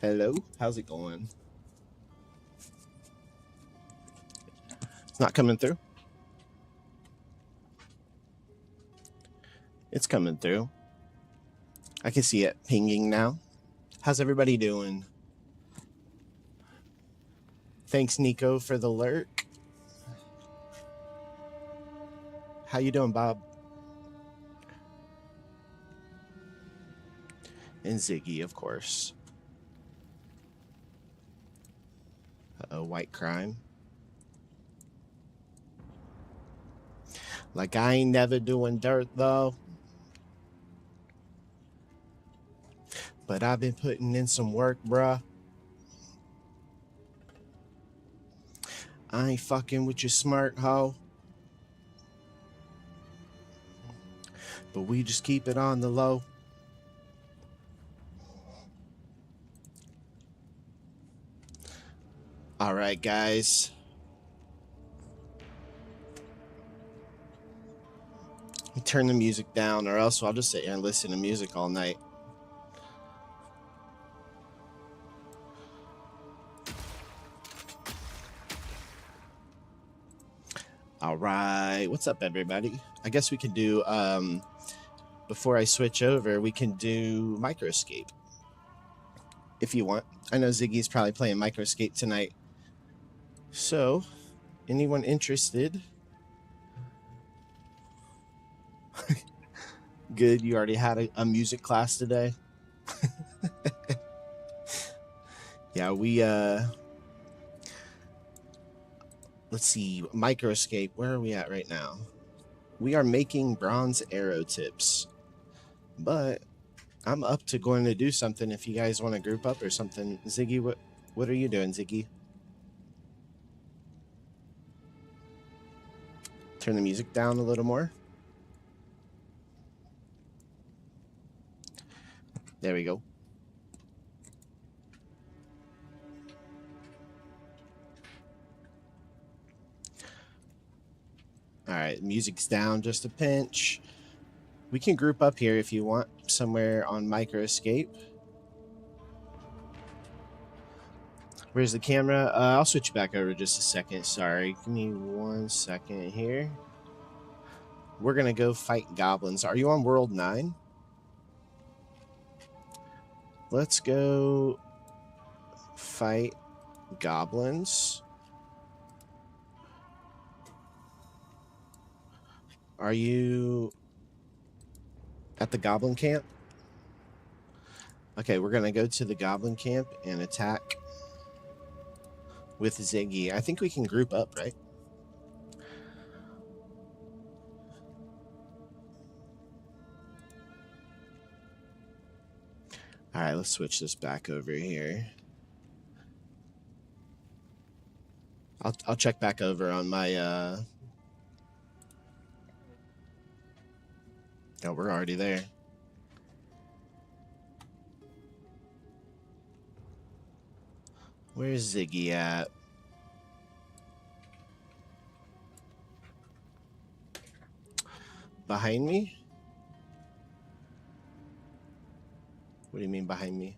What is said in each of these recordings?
Hello, how's it going? It's not coming through. It's coming through. I can see it pinging now. How's everybody doing? Thanks, Nico, for the lurk. How you doing, Bob? And Ziggy, of course. Uh-oh, white crime. Like, I ain't never doing dirt, though. But I've been putting in some work, bruh. I ain't fucking with your smart hoe. But we just keep it on the low. All right, guys. Turn the music down, or else I'll just sit here and listen to music all night. All right. What's up, everybody? I guess we could do, before I switch over, we can do Microscape. If you want. I know Ziggy's probably playing Microscape tonight. So, anyone interested? Good, you already had a music class today? Yeah, we, let's see, Microscape, where are we at right now? We are making bronze arrow tips, but I'm up to going to do something if you guys want to group up or something. Ziggy, what are you doing, Ziggy? Turn the music down a little more. There we go. All right, music's down just a pinch. We can group up here if you want, somewhere on Microscape. Where's the camera? I'll switch back over just a second. Sorry, give me 1 second here. We're gonna go fight goblins. Are you on World 9? Let's go fight goblins. Are you at the goblin camp? Okay, we're gonna go to the goblin camp and attack with Ziggy. I think we can group up, right? All right, let's switch this back over here. I'll check back over on my oh, we're already there. Where's Ziggy at? Behind me? What do you mean behind me?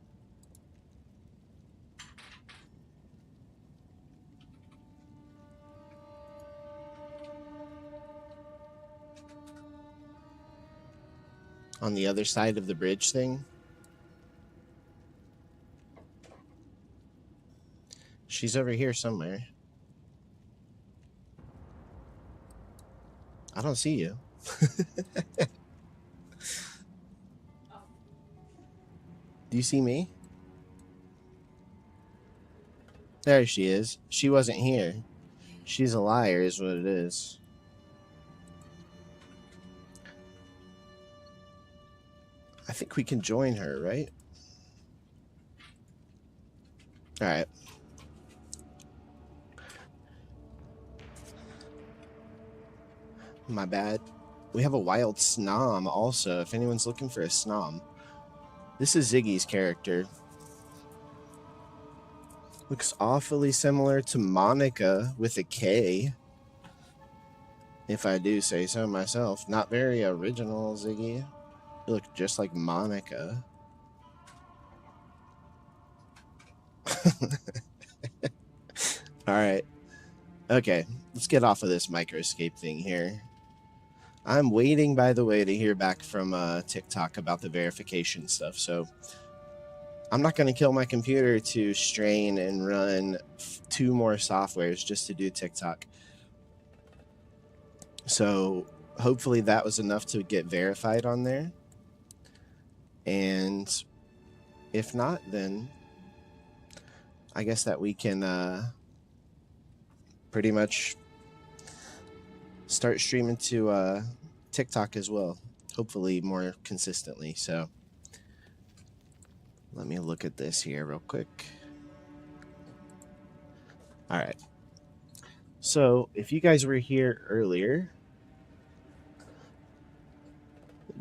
On the other side of the bridge thing? She's over here somewhere. I don't see you. Do you see me? There she is. She wasn't here. She's a liar is what it is. I think we can join her, right? All right. My bad. We have a wild snom also, if anyone's looking for a snom. This is Ziggy's character. Looks awfully similar to Monica with a K. If I do say so myself. Not very original, Ziggy. You look just like Monica. All right. Okay, let's get off of this microscape thing here. I'm waiting, by the way, to hear back from TikTok about the verification stuff. So I'm not going to kill my computer to strain and run 2 more softwares just to do TikTok. So hopefully that was enough to get verified on there. And if not, then I guess that we can pretty much start streaming to TikTok as well, hopefully more consistently. So let me look at this here real quick. All right. So if you guys were here earlier,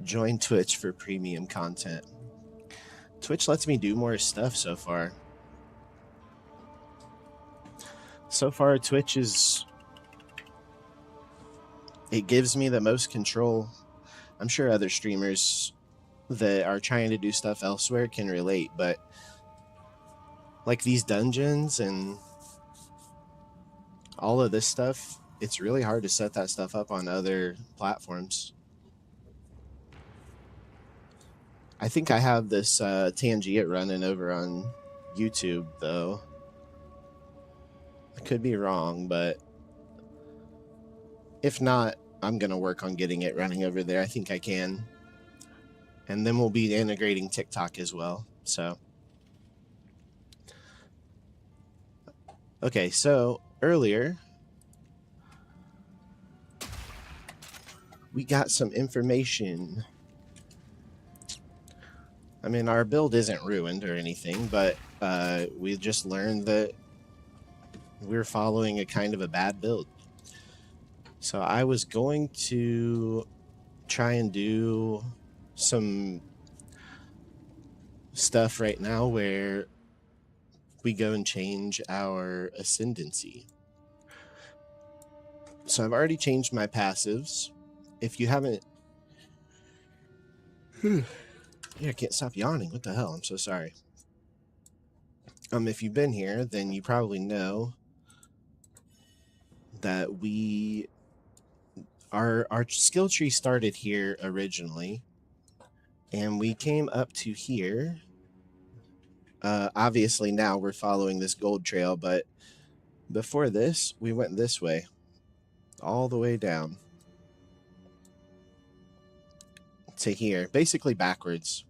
join Twitch for premium content. Twitch lets me do more stuff so far. So far, Twitch it gives me the most control. I'm sure other streamers that are trying to do stuff elsewhere can relate, but like these dungeons and all of this stuff, it's really hard to set that stuff up on other platforms. I think I have this Tangier running over on YouTube, though. I could be wrong, but if not, I'm going to work on getting it running over there. I think I can. And then we'll be integrating TikTok as well. So, okay, so earlier we got some information. I mean, our build isn't ruined or anything, but we just learned that we're following a kind of a bad build. So I was going to try and do some stuff right now where we go and change our ascendancy. So I've already changed my passives. If you haven't... Yeah, I can't stop yawning. What the hell? I'm so sorry. If you've been here, then you probably know that our skill tree started here originally, and we came up to here. Obviously now we're following this gold trail, but before this, we went this way, all the way down to here, basically backwards.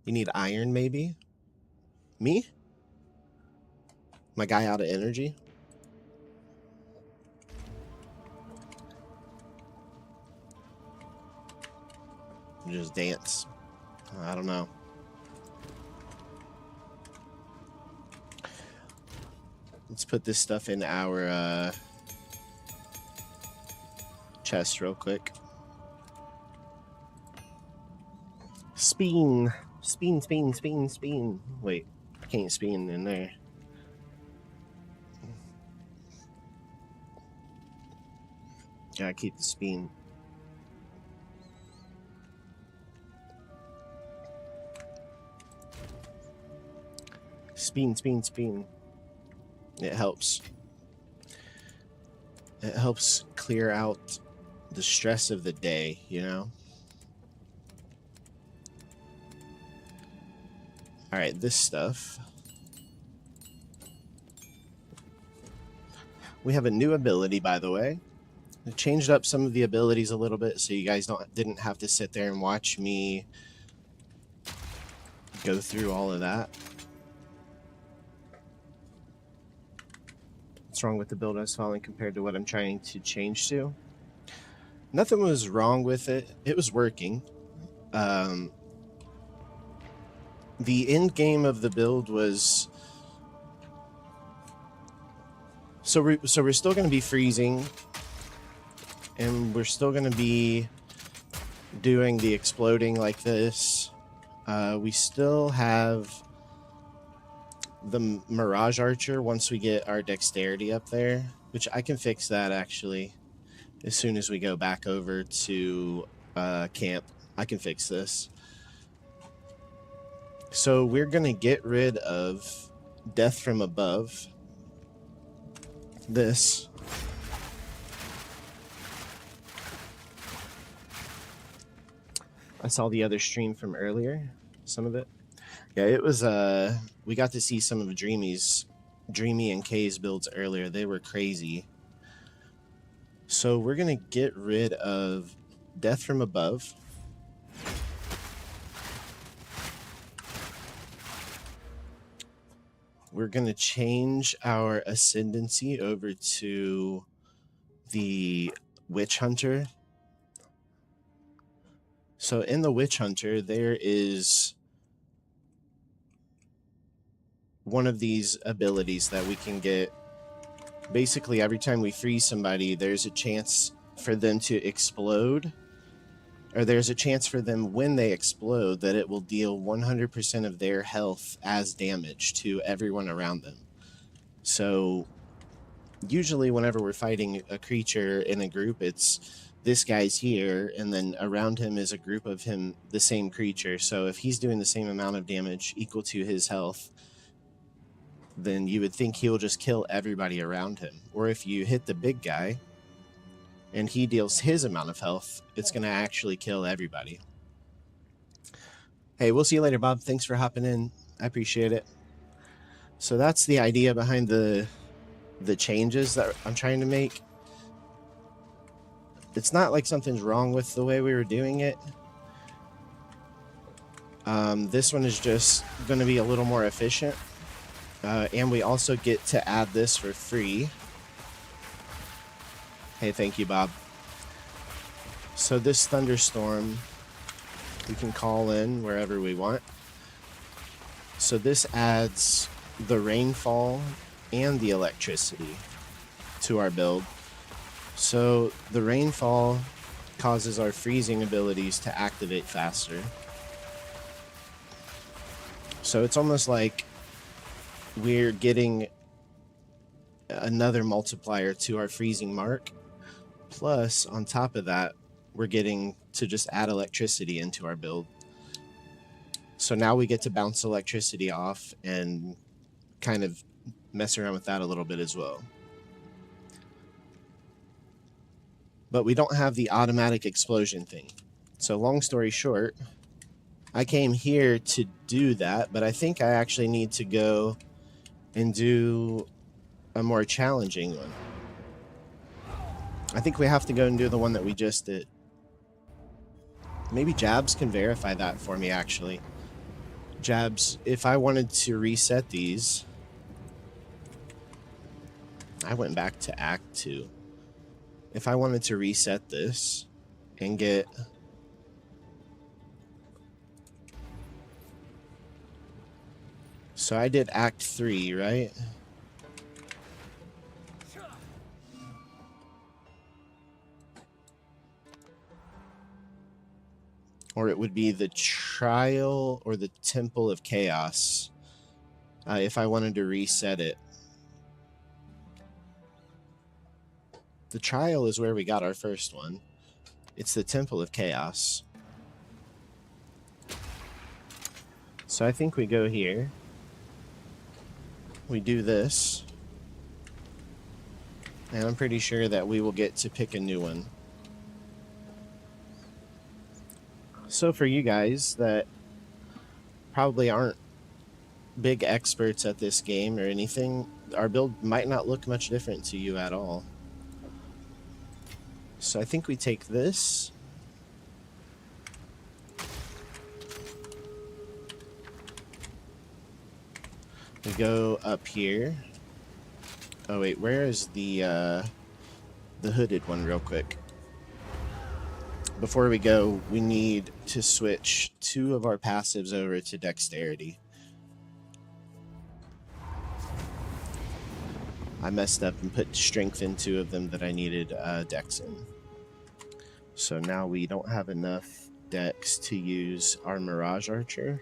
You need iron, maybe? Me? My guy out of energy? Just dance. I don't know. Let's put this stuff in our chest real quick. Spin. Spin, spin, spin, spin. Wait, I can't spin in there. Gotta keep the spin. Spin, spin, spin. It helps. It helps clear out the stress of the day, you know? All right, this stuff. We have a new ability, by the way. I changed up some of the abilities a little bit so you guys didn't have to sit there and watch me go through all of that. What's wrong with the build I was following compared to what I'm trying to change to? Nothing was wrong with it. It was working. The end game of the build was... So we're still going to be freezing, and we're still going to be doing the exploding like this. We still have the Mirage Archer once we get our dexterity up there, which I can fix that actually as soon as we go back over to camp. I can fix this. So we're going to get rid of Death from Above. This. I saw the other stream from earlier, some of it. Yeah, it was, we got to see some of Dreamy and Kay's builds earlier. They were crazy. So we're going to get rid of Death from Above. We're going to change our ascendancy over to the Witch Hunter. So in the Witch Hunter, there is one of these abilities that we can get. Basically, every time we freeze somebody, there's a chance for them to explode, or there's a chance for them when they explode that it will deal 100% of their health as damage to everyone around them. So usually whenever we're fighting a creature in a group, it's this guy's here, and then around him is a group of him, the same creature. So if he's doing the same amount of damage equal to his health, then you would think he'll just kill everybody around him. Or if you hit the big guy and he deals his amount of health, it's going to actually kill everybody. Hey, we'll see you later, Bob. Thanks for hopping in. I appreciate it. So that's the idea behind the changes that I'm trying to make. It's not like something's wrong with the way we were doing it. This one is just going to be a little more efficient. And we also get to add this for free. Hey, thank you, Bob. So this thunderstorm, we can call in wherever we want. So this adds the rainfall and the electricity to our build. So the rainfall causes our freezing abilities to activate faster. So it's almost like we're getting another multiplier to our freezing mark. Plus, on top of that, we're getting to just add electricity into our build. So now we get to bounce electricity off and kind of mess around with that a little bit as well. But we don't have the automatic explosion thing. So long story short, I came here to do that, but I think I actually need to go and do a more challenging one. I think we have to go and do the one that we just did. Maybe Jabs can verify that for me, actually. Jabs, if I wanted to reset these, I went back to Act 2. If I wanted to reset this and get... So I did Act 3, right? Or it would be the Trial or the Temple of Chaos, if I wanted to reset it. The Trial is where we got our first one. It's the Temple of Chaos. So I think we go here. We do this. And I'm pretty sure that we will get to pick a new one. So for you guys that probably aren't big experts at this game or anything, our build might not look much different to you at all. So I think we take this. We go up here. Oh wait, where is the hooded one real quick? Before we go, we need to switch 2 of our passives over to dexterity. I messed up and put strength in 2 of them that I needed dex in. So now we don't have enough dex to use our Mirage Archer.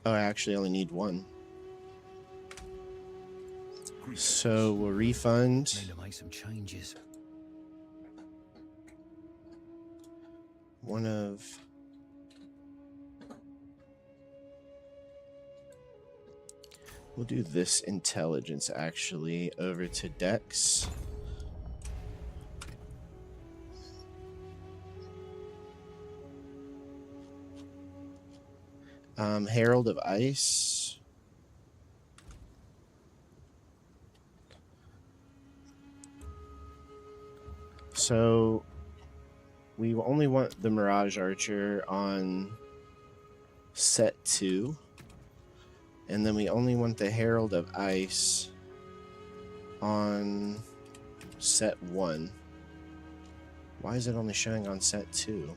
Oh, I actually only need 1. So we'll refund. Need to make some changes. One of We'll do this intelligence actually over to Dex. Herald of Ice. So we only want the Mirage Archer on set 2. And then we only want the Herald of Ice on set 1. Why is it only showing on set 2?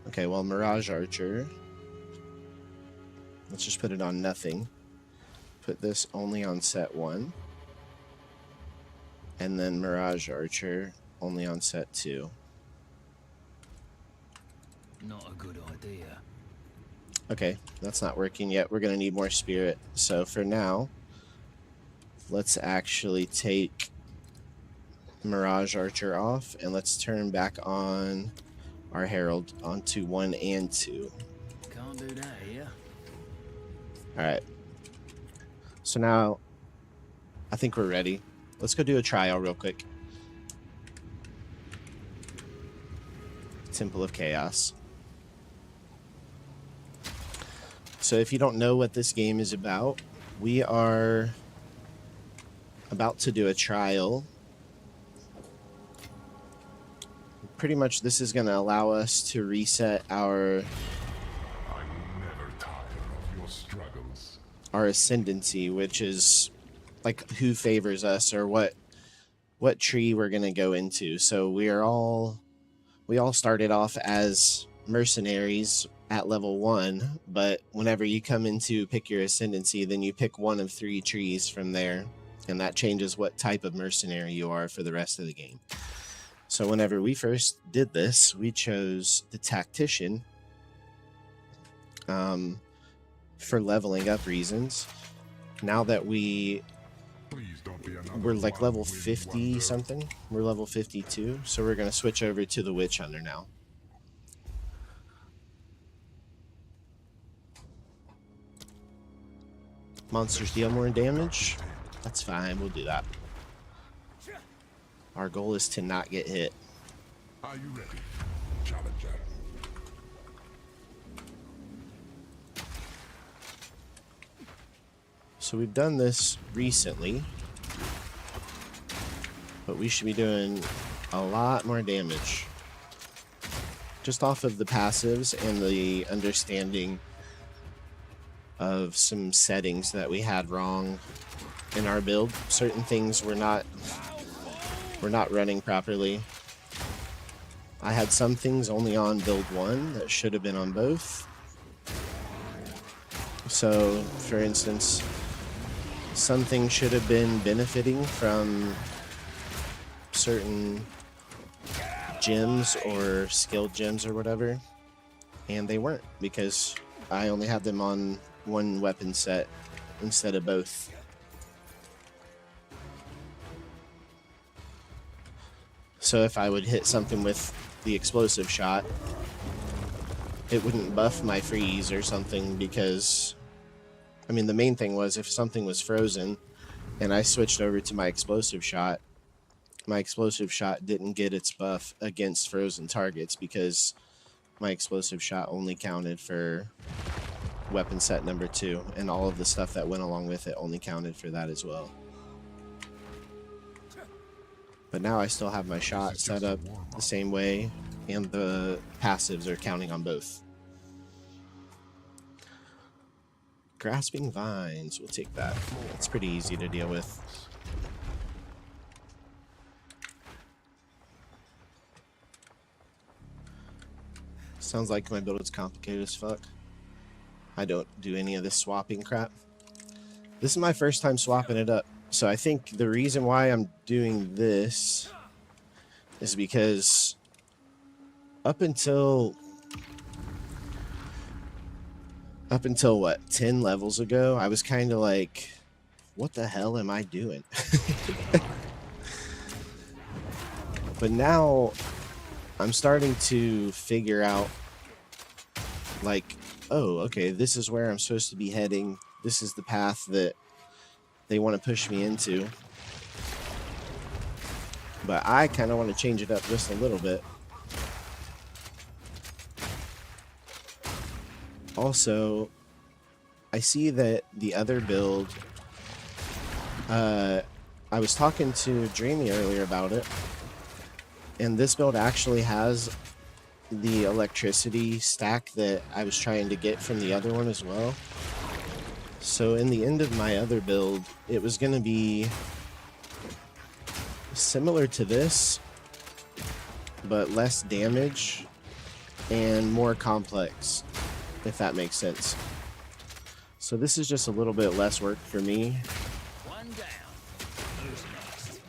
Okay, well, Mirage Archer. Let's just put it on nothing. Put this only on set 1. And then Mirage Archer only on set 2. Not a good idea. Okay, that's not working yet. We're going to need more spirit. So for now, let's actually take Mirage Archer off and let's turn back on our Herald onto 1 and 2. Can't do that here. Alright. So now, I think we're ready. Let's go do a trial real quick. Temple of Chaos. So if you don't know what this game is about, we are about to do a trial. Pretty much this is going to allow us to reset our ascendancy, which is like who favors us or what tree we're going to go into. So we all started off as mercenaries at level 1, but whenever you come into pick your ascendancy, then you pick one of 3 trees from there, and that changes what type of mercenary you are for the rest of the game. So whenever we first did this, we chose the tactician for leveling up reasons. Now that we're like level 50 something, we're level 52, so we're going to switch over to the Witch Hunter now. Monsters deal more damage? That's fine, we'll do that. Our goal is to not get hit. Are you ready, Challenger? So we've done this recently, but we should be doing a lot more damage. Just off of the passives and the understanding of some settings that we had wrong in our build. Certain things were not running properly. I had some things only on build 1 that should have been on both. So, for instance, some things should have been benefiting from certain gems or skilled gems or whatever, and they weren't because I only had them on one weapon set instead of both. So if I would hit something with the explosive shot, it wouldn't buff my freeze or something because, I mean, the main thing was if something was frozen and I switched over to my explosive shot didn't get its buff against frozen targets because my explosive shot only counted for weapon set number 2, and all of the stuff that went along with it only counted for that as well. But now I still have my shot set up the same way, and the passives are counting on both. Grasping Vines, we'll take that. It's pretty easy to deal with. Sounds like my build is complicated as fuck. I don't do any of this swapping crap. This is my first time swapping it up. So I think the reason why I'm doing this is because up until what, 10 levels ago, I was kind of like, what the hell am I doing? But now I'm starting to figure out, like, oh, okay, this is where I'm supposed to be heading. This is the path that they want to push me into. But I kind of want to change it up just a little bit. Also, I see that the other build, I was talking to Dreamy earlier about it, and this build actually has the electricity stack that I was trying to get from the other one as well. So in the end of my other build, it was going to be similar to this, but less damage and more complex, if that makes sense. So this is just a little bit less work for me. One down. Who's next?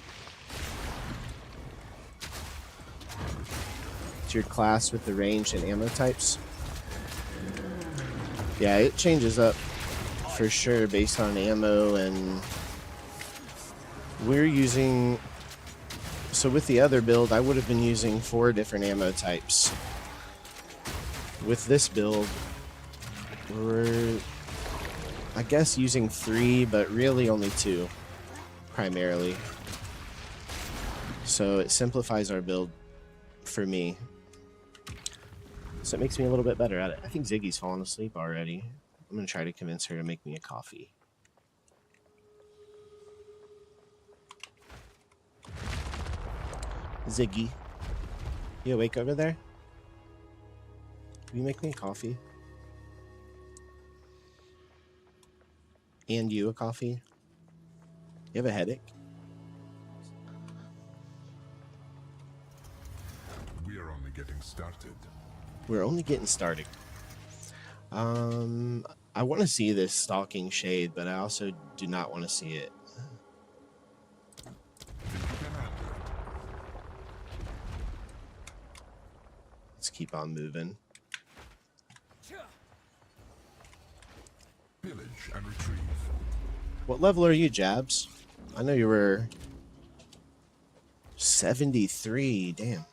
Tiered class with the range and ammo types. Yeah, it changes up for sure based on ammo, and we're using, so with the other build I would have been using 4 different ammo types. With this build we're, I guess, using 3, but really only 2 primarily. So it simplifies our build for me. So it makes me a little bit better at it. I think Ziggy's fallen asleep already. I'm going to try to convince her to make me a coffee. Ziggy, you awake over there? Will you make me a coffee? And you a coffee? You have a headache? We are only getting started. We're only getting started. I want to see this stalking shade, but I also do not want to see it. Let's keep on moving. Pillage and retrieve. What level are you, Jabs? I know you were 73. Damn.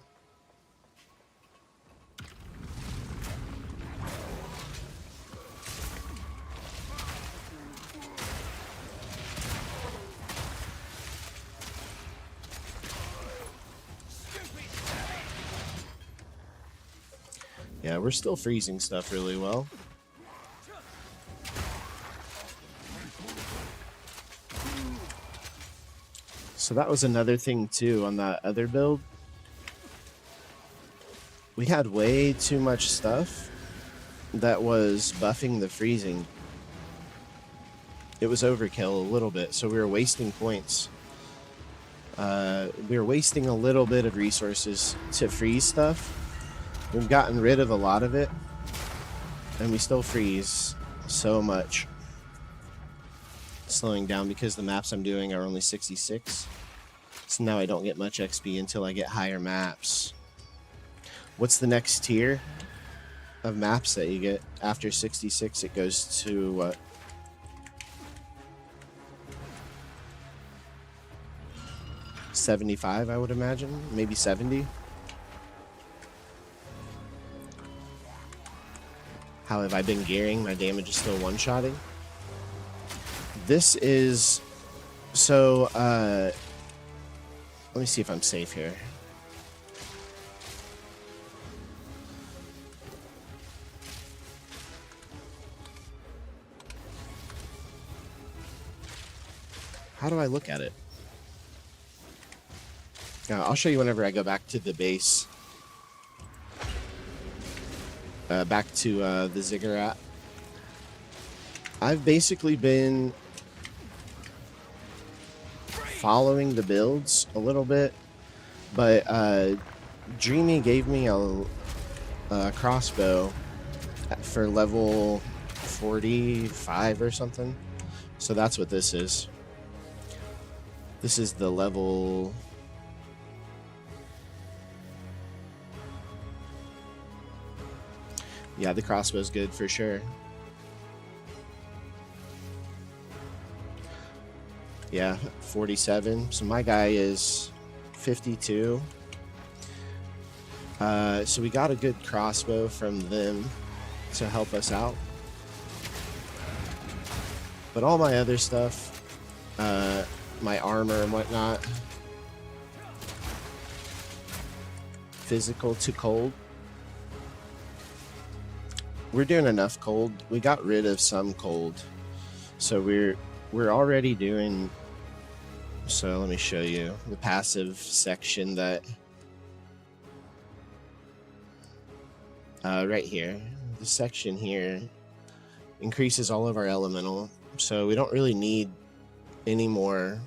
Yeah, we're still freezing stuff really well. So that was another thing too on that other build. We had way too much stuff that was buffing the freezing. It was overkill a little bit, so we were wasting points. We were wasting a little bit of resources to freeze stuff. We've gotten rid of a lot of it, and we still freeze so much. Slowing down because the maps I'm doing are only 66. So now I don't get much XP until I get higher maps. What's the next tier of maps that you get? After 66, it goes to what? $75, I would imagine. Maybe 70. How have I been gearing? My damage is still one-shotting. This is... So, let me see if I'm safe here. How do I look at it? I'll show you whenever I go back to the base. Back to the ziggurat. I've basically been following the builds a little bit, but Dreamy gave me a crossbow for level 45 or something. So that's what this is. This is the level... Yeah, the crossbow's good for sure. Yeah, 47. So my guy is 52. So we got a good crossbow from them to help us out. But all my other stuff, my armor and whatnot, physical to cold. We're doing enough cold. We got rid of some cold. So we're already doing. So let me show you the passive section that right here. The section here increases all of our elemental, so we don't really need any more.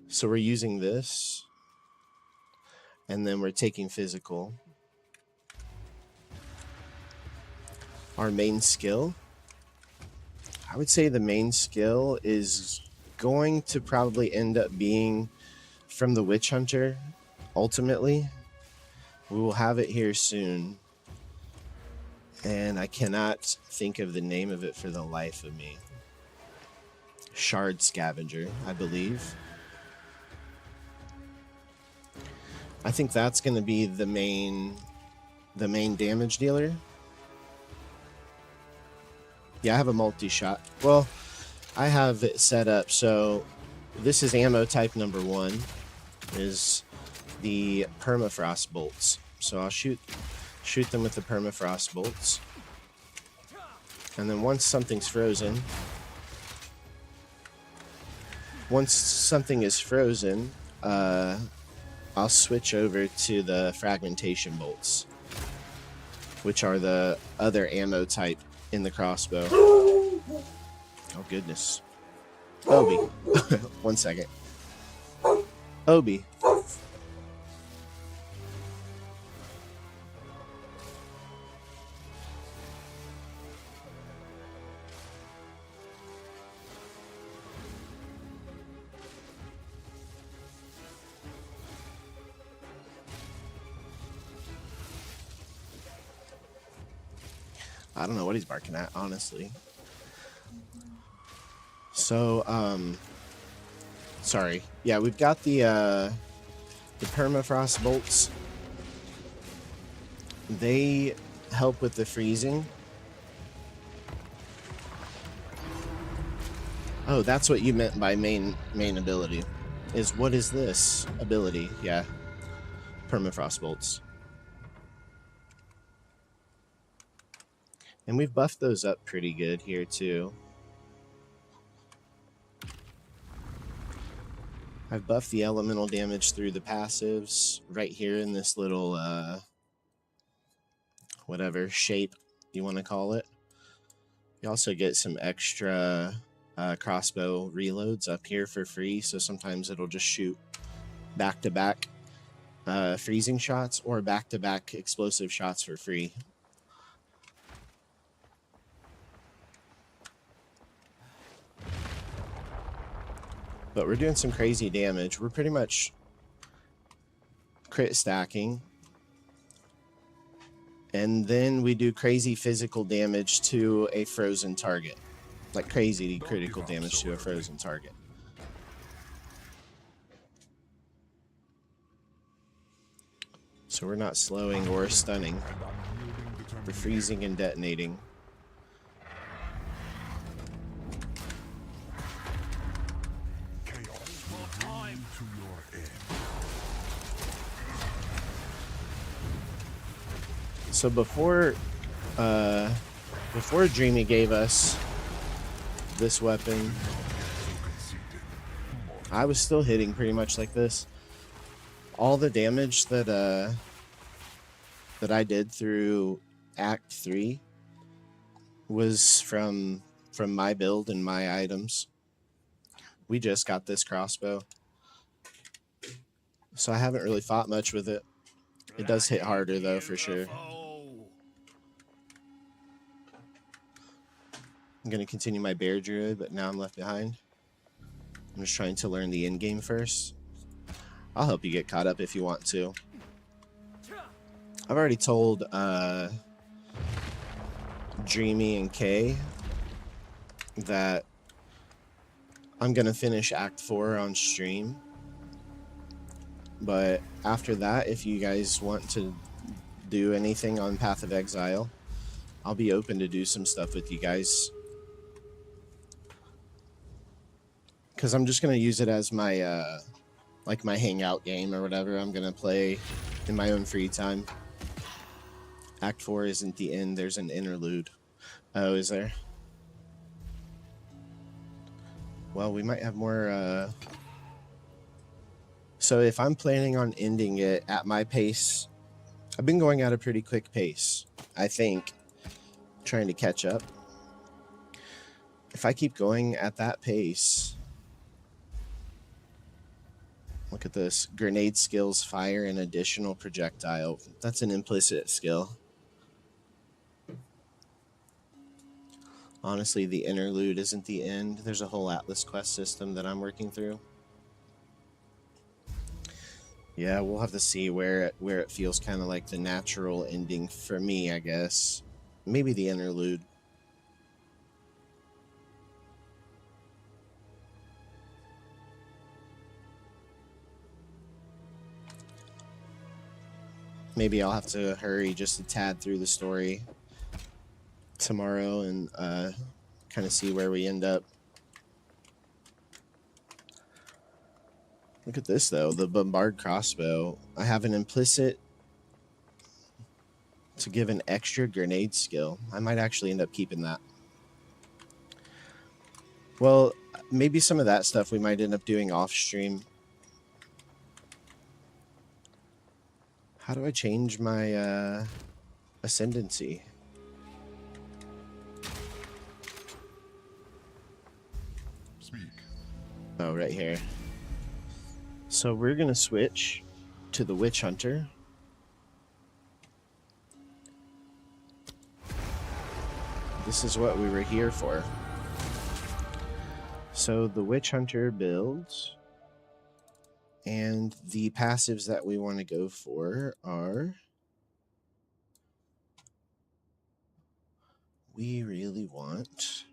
So we're using this, and then we're taking physical. Our main skill, I would say the main skill is going to probably end up being from the Witch Hunter. Ultimately, we will have it here soon, and I cannot think of the name of it for the life of me. Shard Scavenger, I believe. I think that's going to be the main damage dealer. Yeah, I have a multi-shot. Well, I have it set up so this is ammo type number 1, is the permafrost bolts. So I'll shoot them with the permafrost bolts, and then once something is frozen, I'll switch over to the fragmentation bolts, which are the other ammo type in the crossbow. Oh goodness. Obi. 1 second. Obi. I don't know what he's barking at, honestly. So, sorry. Yeah, we've got the permafrost bolts. They help with the freezing. Oh, that's what you meant by main ability. What is this ability? Yeah. Permafrost bolts. And we've buffed those up pretty good here too. I've buffed the elemental damage through the passives right here in this little whatever shape you want to call it. You also get some extra crossbow reloads up here for free, so sometimes it'll just shoot back-to-back freezing shots or back-to-back explosive shots for free. But we're doing some crazy damage. We're pretty much crit stacking. And then we do crazy physical damage to a frozen target. Like crazy critical damage to a frozen target. So we're not slowing or stunning. We're freezing and detonating. So before Dreamy gave us this weapon, I was still hitting pretty much like this. All the damage that I did through Act 3 was from my build and my items. We just got this crossbow, so I haven't really fought much with it. It does hit harder though, for sure. I'm going to continue my bear druid, but now I'm left behind. I'm just trying to learn the endgame first. I'll help you get caught up if you want to. I've already told Dreamy and Kay that I'm gonna finish Act 4 on stream. But after that, if you guys want to do anything on Path of Exile, I'll be open to do some stuff with you guys. Because I'm just gonna use it as my like my hangout game or whatever I'm gonna play in my own free time. Act 4 isn't the end, there's an interlude. Oh, is there? Well, we might have more so if I'm planning on ending it at my pace, I've been going at a pretty quick pace, I think, trying to catch up. If I keep going at that pace, look at this. Grenade skills fire an additional projectile. That's an implicit skill. Honestly, the interlude isn't the end. There's a whole Atlas quest system that I'm working through. Yeah, we'll have to see where it feels kind of like the natural ending for me, I guess. Maybe the interlude. Maybe I'll have to hurry just a tad through the story tomorrow and kind of see where we end up. Look at this, though. The Bombard crossbow. I have an implicit to give an extra grenade skill. I might actually end up keeping that. Well, maybe some of that stuff we might end up doing off stream. How do I change my ascendancy? Speak. Oh, right here. So we're going to switch to the Witch Hunter. This is what we were here for. So the Witch Hunter builds, and the passives that we want to go for are... We really want...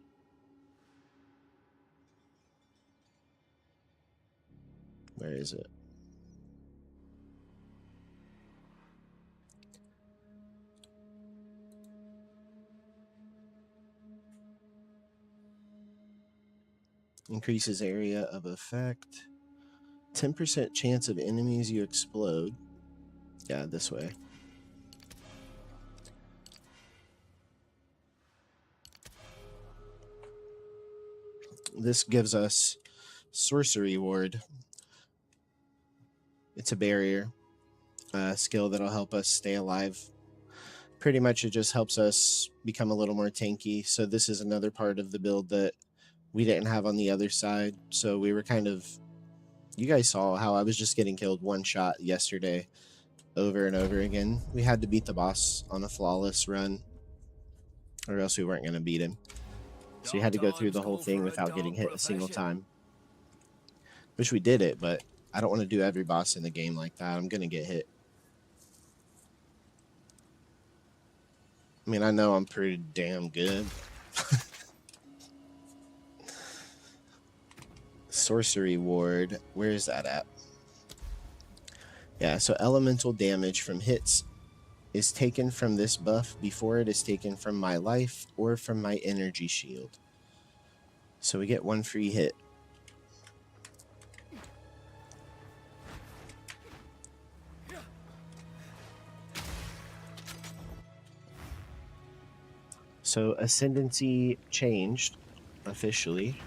Where is it? Increases area of effect. 10% chance of enemies you explode. Yeah, this way. This gives us sorcery ward. It's a barrier skill that'll help us stay alive. Pretty much it just helps us become a little more tanky. So this is another part of the build that we didn't have on the other side. So we were kind of... You guys saw how I was just getting killed one shot yesterday over and over again. We had to beat the boss on a flawless run, or else we weren't going to beat him. So you had to go through the whole thing without getting hit a single time. Wish we did it, but I don't want to do every boss in the game like that. I'm going to get hit. I mean, I know I'm pretty damn good. Sorcery ward. Where is that at? Yeah, so elemental damage from hits is taken from this buff before it is taken from my life or from my energy shield. So we get one free hit. So ascendancy changed officially.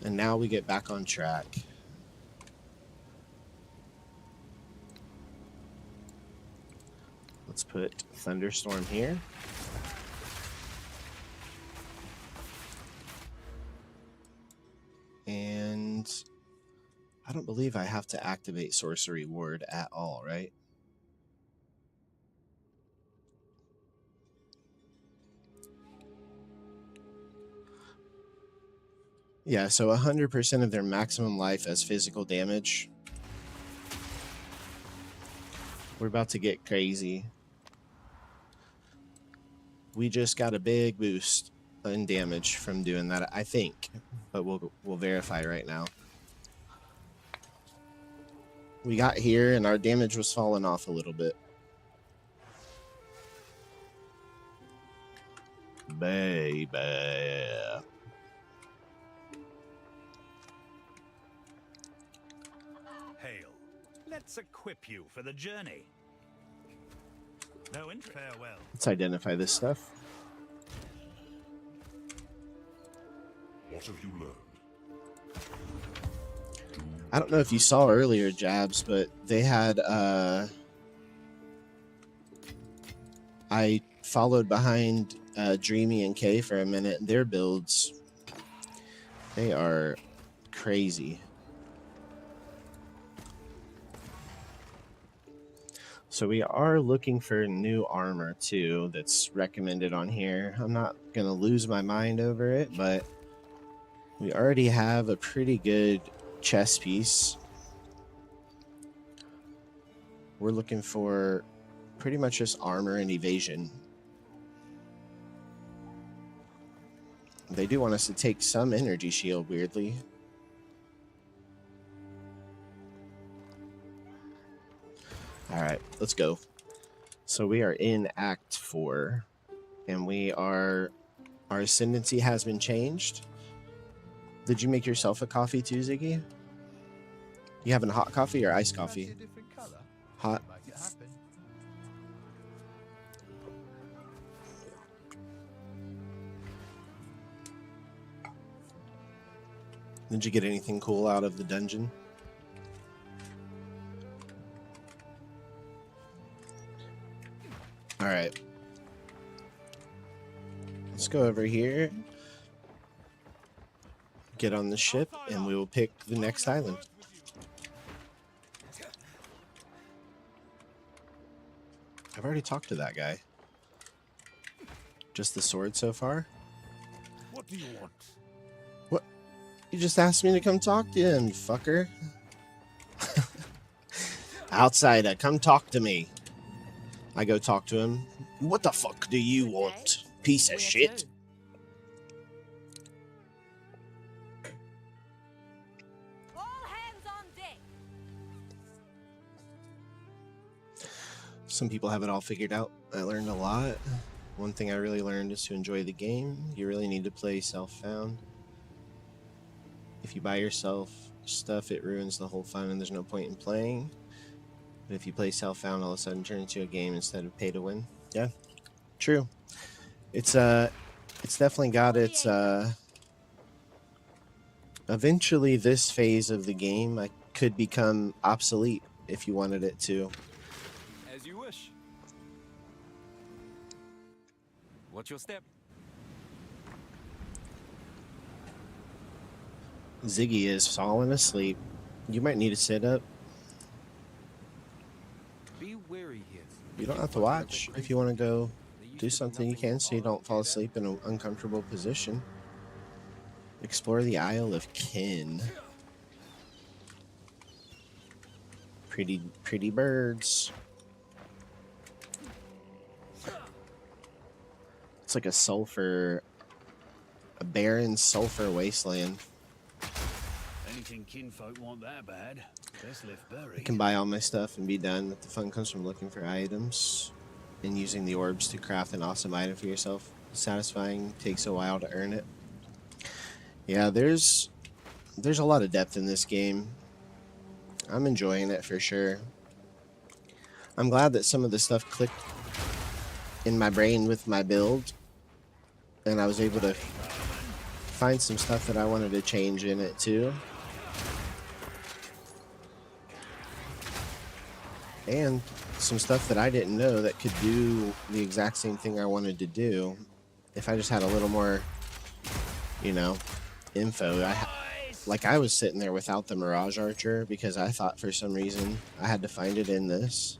And now we get back on track. Let's put Thunderstorm here. And I don't believe I have to activate Sorcery Ward at all, right? Yeah, so 100% of their maximum life as physical damage. We're about to get crazy. We just got a big boost in damage from doing that, I think, but we'll verify right now. We got here and our damage was falling off a little bit. Baby. Hail. Let's equip you for the journey. No interest. Farewell. Let's identify this stuff. What have you learned? I don't know if you saw earlier, Jabs, but they had I followed behind Dreamy and Kay for a minute. Their builds, they are crazy. So we are looking for new armor too that's recommended on here. I'm not going to lose my mind over it, but we already have a pretty good chest piece. We're looking for pretty much just armor and evasion. They do want us to take some energy shield, weirdly. Alright, let's go. So we are in Act 4, and our ascendancy has been changed. Did you make yourself a coffee too, Ziggy? You having hot coffee or iced coffee? Hot. Did you get anything cool out of the dungeon? All right. Let's go over here. Get on the ship, and we will pick the next island. I've already talked to that guy. Just the sword so far? What do you want? What? You just asked me to come talk to him, fucker. Outsider, come talk to me. I go talk to him. What the fuck do you want, piece of shit? All hands on deck. Some people have it all figured out. I learned a lot. One thing I really learned is to enjoy the game. You really need to play self-found. If you buy yourself stuff, it ruins the whole fun and there's no point in playing. But if you play self-found, all of a sudden turn into a game instead of pay to win. Yeah, true. It's definitely got its eventually this phase of the game could become obsolete if you wanted it to. As you wish. What's your step? Ziggy is falling asleep. You might need to sit up. Be wary here. You don't have to watch. If you want to go do something, you can, so you don't fall asleep in an uncomfortable position. Explore the Isle of Kin. Pretty birds. It's like a barren sulfur wasteland. Anything kinfolk want that bad? Best left buried. I can buy all my stuff and be done, but the fun comes from looking for items and using the orbs to craft an awesome item for yourself. Satisfying, takes a while to earn it. Yeah, there's a lot of depth in this game. I'm enjoying it for sure. I'm glad that some of the stuff clicked in my brain with my build, and I was able to find some stuff that I wanted to change in it too. And some stuff that I didn't know that could do the exact same thing I wanted to do if I just had a little more, you know, info. I was sitting there without the Mirage Archer because I thought for some reason I had to find it in this.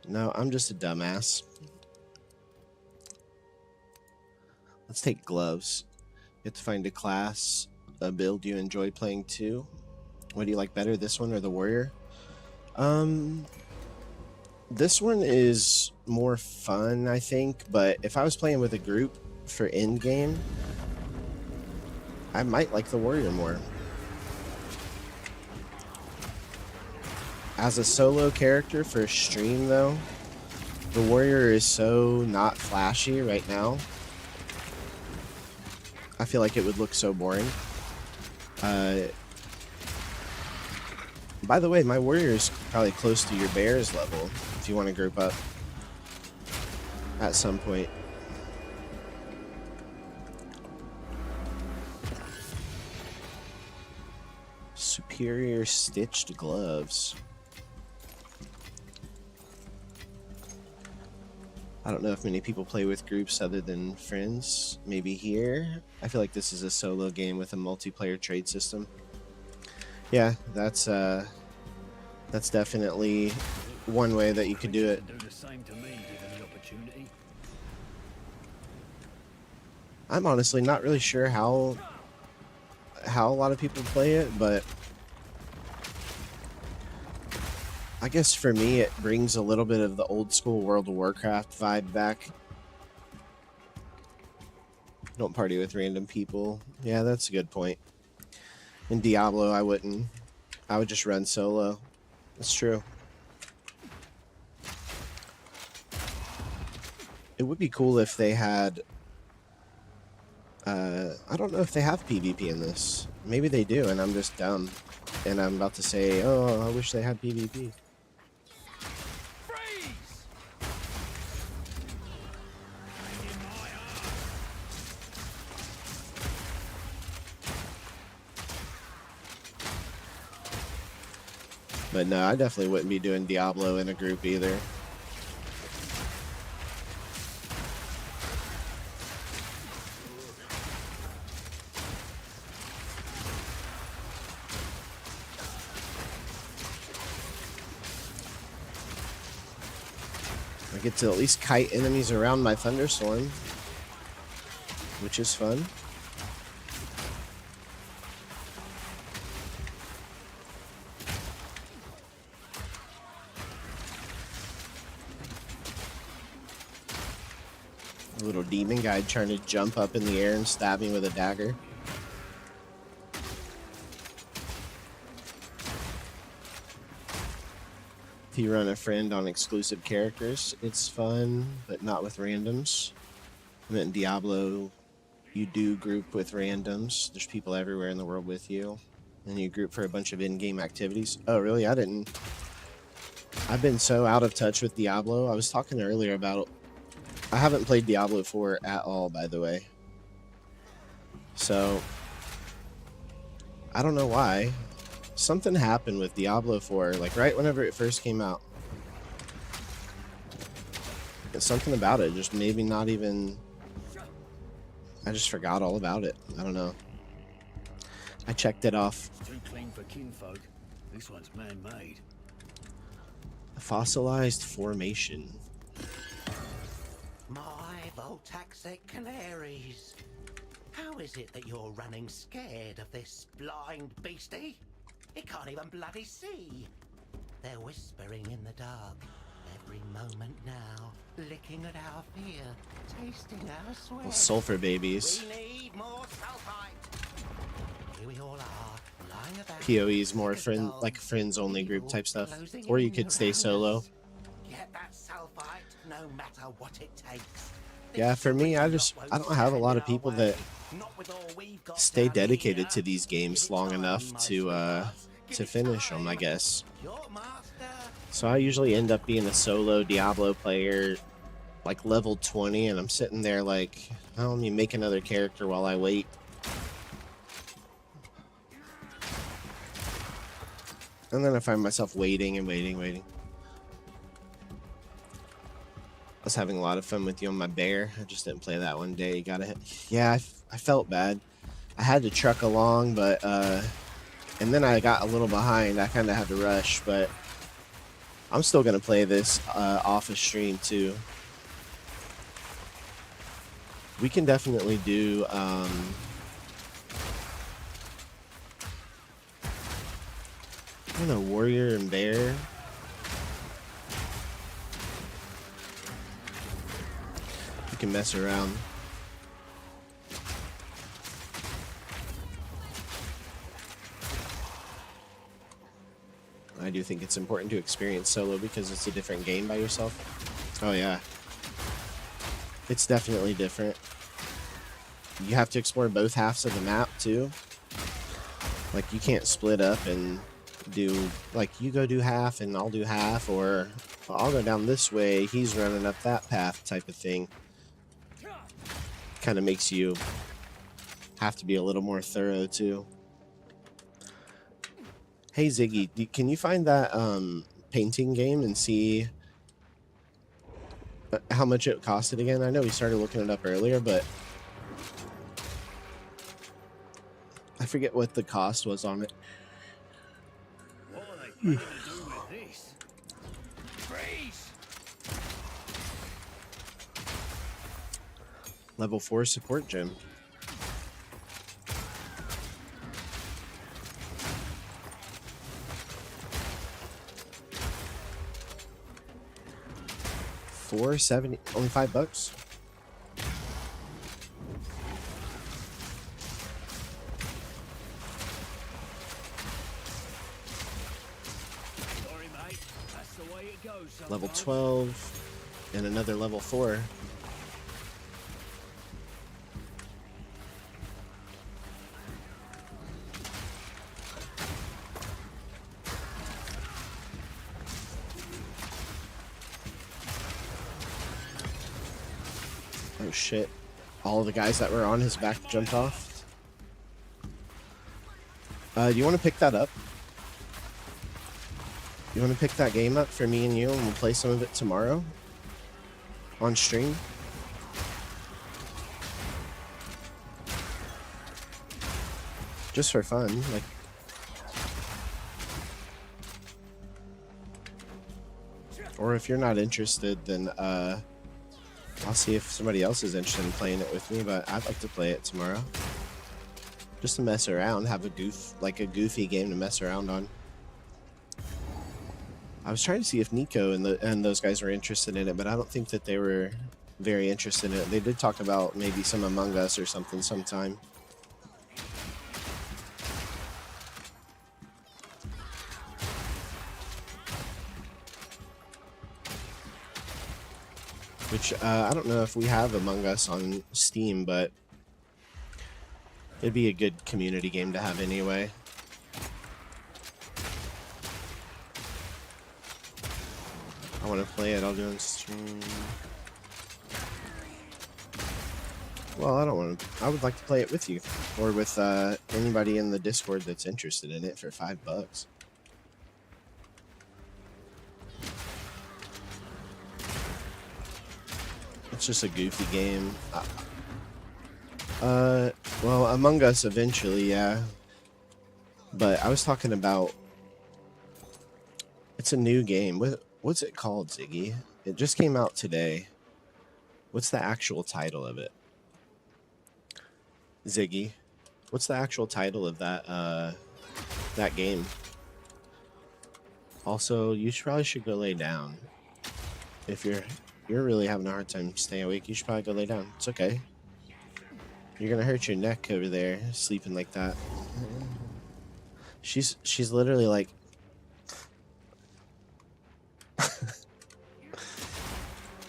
No, I'm just a dumbass. Let's take gloves. You have to find a class, a build you enjoy playing too. What do you like better, this one or the warrior? This one is more fun, I think, but if I was playing with a group for endgame, I might like the warrior more. As a solo character for stream, though, the warrior is so not flashy right now. I feel like it would look so boring. By the way, my warrior is probably close to your bear's level if you want to group up at some point. Superior stitched gloves. I don't know if many people play with groups other than friends. Maybe here. I feel like this is a solo game with a multiplayer trade system. Yeah, that's definitely one way that you could do it. Do the same to me, given the opportunity. I'm honestly not really sure how a lot of people play it, but I guess for me it brings a little bit of the old school World of Warcraft vibe back. Don't party with random people. Yeah, that's a good point. In Diablo, I wouldn't. I would just run solo. That's true. It would be cool if they had... I don't know if they have PvP in this. Maybe they do, and I'm just dumb. And I'm about to say, oh, I wish they had PvP. But no, I definitely wouldn't be doing Diablo in a group either. I get to at least kite enemies around my thunderstorm, which is fun. A little demon guy trying to jump up in the air and stab me with a dagger. If you run a friend on exclusive characters, it's fun, but not with randoms. And in Diablo, you do group with randoms. There's people everywhere in the world with you. And you group for a bunch of in-game activities. Oh, really? I didn't. I've been so out of touch with Diablo. I was talking earlier about... I haven't played Diablo 4 at all, by the way. So, I don't know why. Something happened with Diablo 4, like right whenever it first came out. It's something about it, just maybe not even... I just forgot all about it. I don't know. I checked it off. Too clean for kinfolk. This one's man-made. A fossilized formation. My voltaxic canaries. How is it that you're running scared of this blind beastie? It can't even bloody see. They're whispering in the dark every moment now, licking at our fear, tasting our sweat. Well, sulfur babies. We need more sulfite. Here we all are, lying about. PoE is more friend, like friends only group type stuff, or you could stay solo. Get that sulfite, no matter what it takes. Yeah, for me, I don't have a lot of people that stay dedicated to these games long enough to finish them, I guess. So I usually end up being a solo Diablo player, like level 20, and I'm sitting there like, oh, let me make another character while I wait. And then I find myself waiting and waiting. I was having a lot of fun with you on my bear. I just didn't play that one day. Yeah, I felt bad. I had to truck along, but and then I got a little behind. I kind of had to rush, but I'm still gonna play this off of stream too. We can definitely do I don't know, warrior and bear. can mess around. I do think it's important to experience solo because it's a different game by yourself. Oh yeah. It's definitely different. You have to explore both halves of the map too. Like you can't split up and do, like you go do half and I'll do half, or I'll go down this way, he's running up that path type of thing. Kind of makes you have to be a little more thorough too. Hey Ziggy, can you find that painting game and see how much it costed again? I know we started looking it up earlier, but I forget what the cost was on it. What are they planning to do with this? Freeze! Level 4 support gym. $4.70, only $5. Sorry, mate. That's the way it goes sometimes. Level 12 and another level 4. Oh shit. All the guys that were on his back jumped off. Do you want to pick that up? You want to pick that game up for me and you, and we'll play some of it tomorrow on stream? Just for fun, like. Or if you're not interested, then I'll see if somebody else is interested in playing it with me, but I'd like to play it tomorrow. Just to mess around, have a goofy game to mess around on. I was trying to see if Nico and those guys were interested in it, but I don't think that they were very interested in it. They did talk about maybe some Among Us or something sometime. Which, I don't know if we have Among Us on Steam, but it'd be a good community game to have anyway. I want to play it, I'll do it on stream. Well, I don't want to. I would like to play it with you, or with anybody in the Discord that's interested in it for $5. It's just a goofy game. Well, Among Us eventually, yeah. But I was talking about. It's a new game. What's it called, Ziggy? It just came out today. What's the actual title of it? Ziggy, what's the actual title of that game? Also, you probably should go lay down. If you're really having a hard time staying awake, you should probably go lay down. It's okay. You're gonna hurt your neck over there, sleeping like that. She's literally like.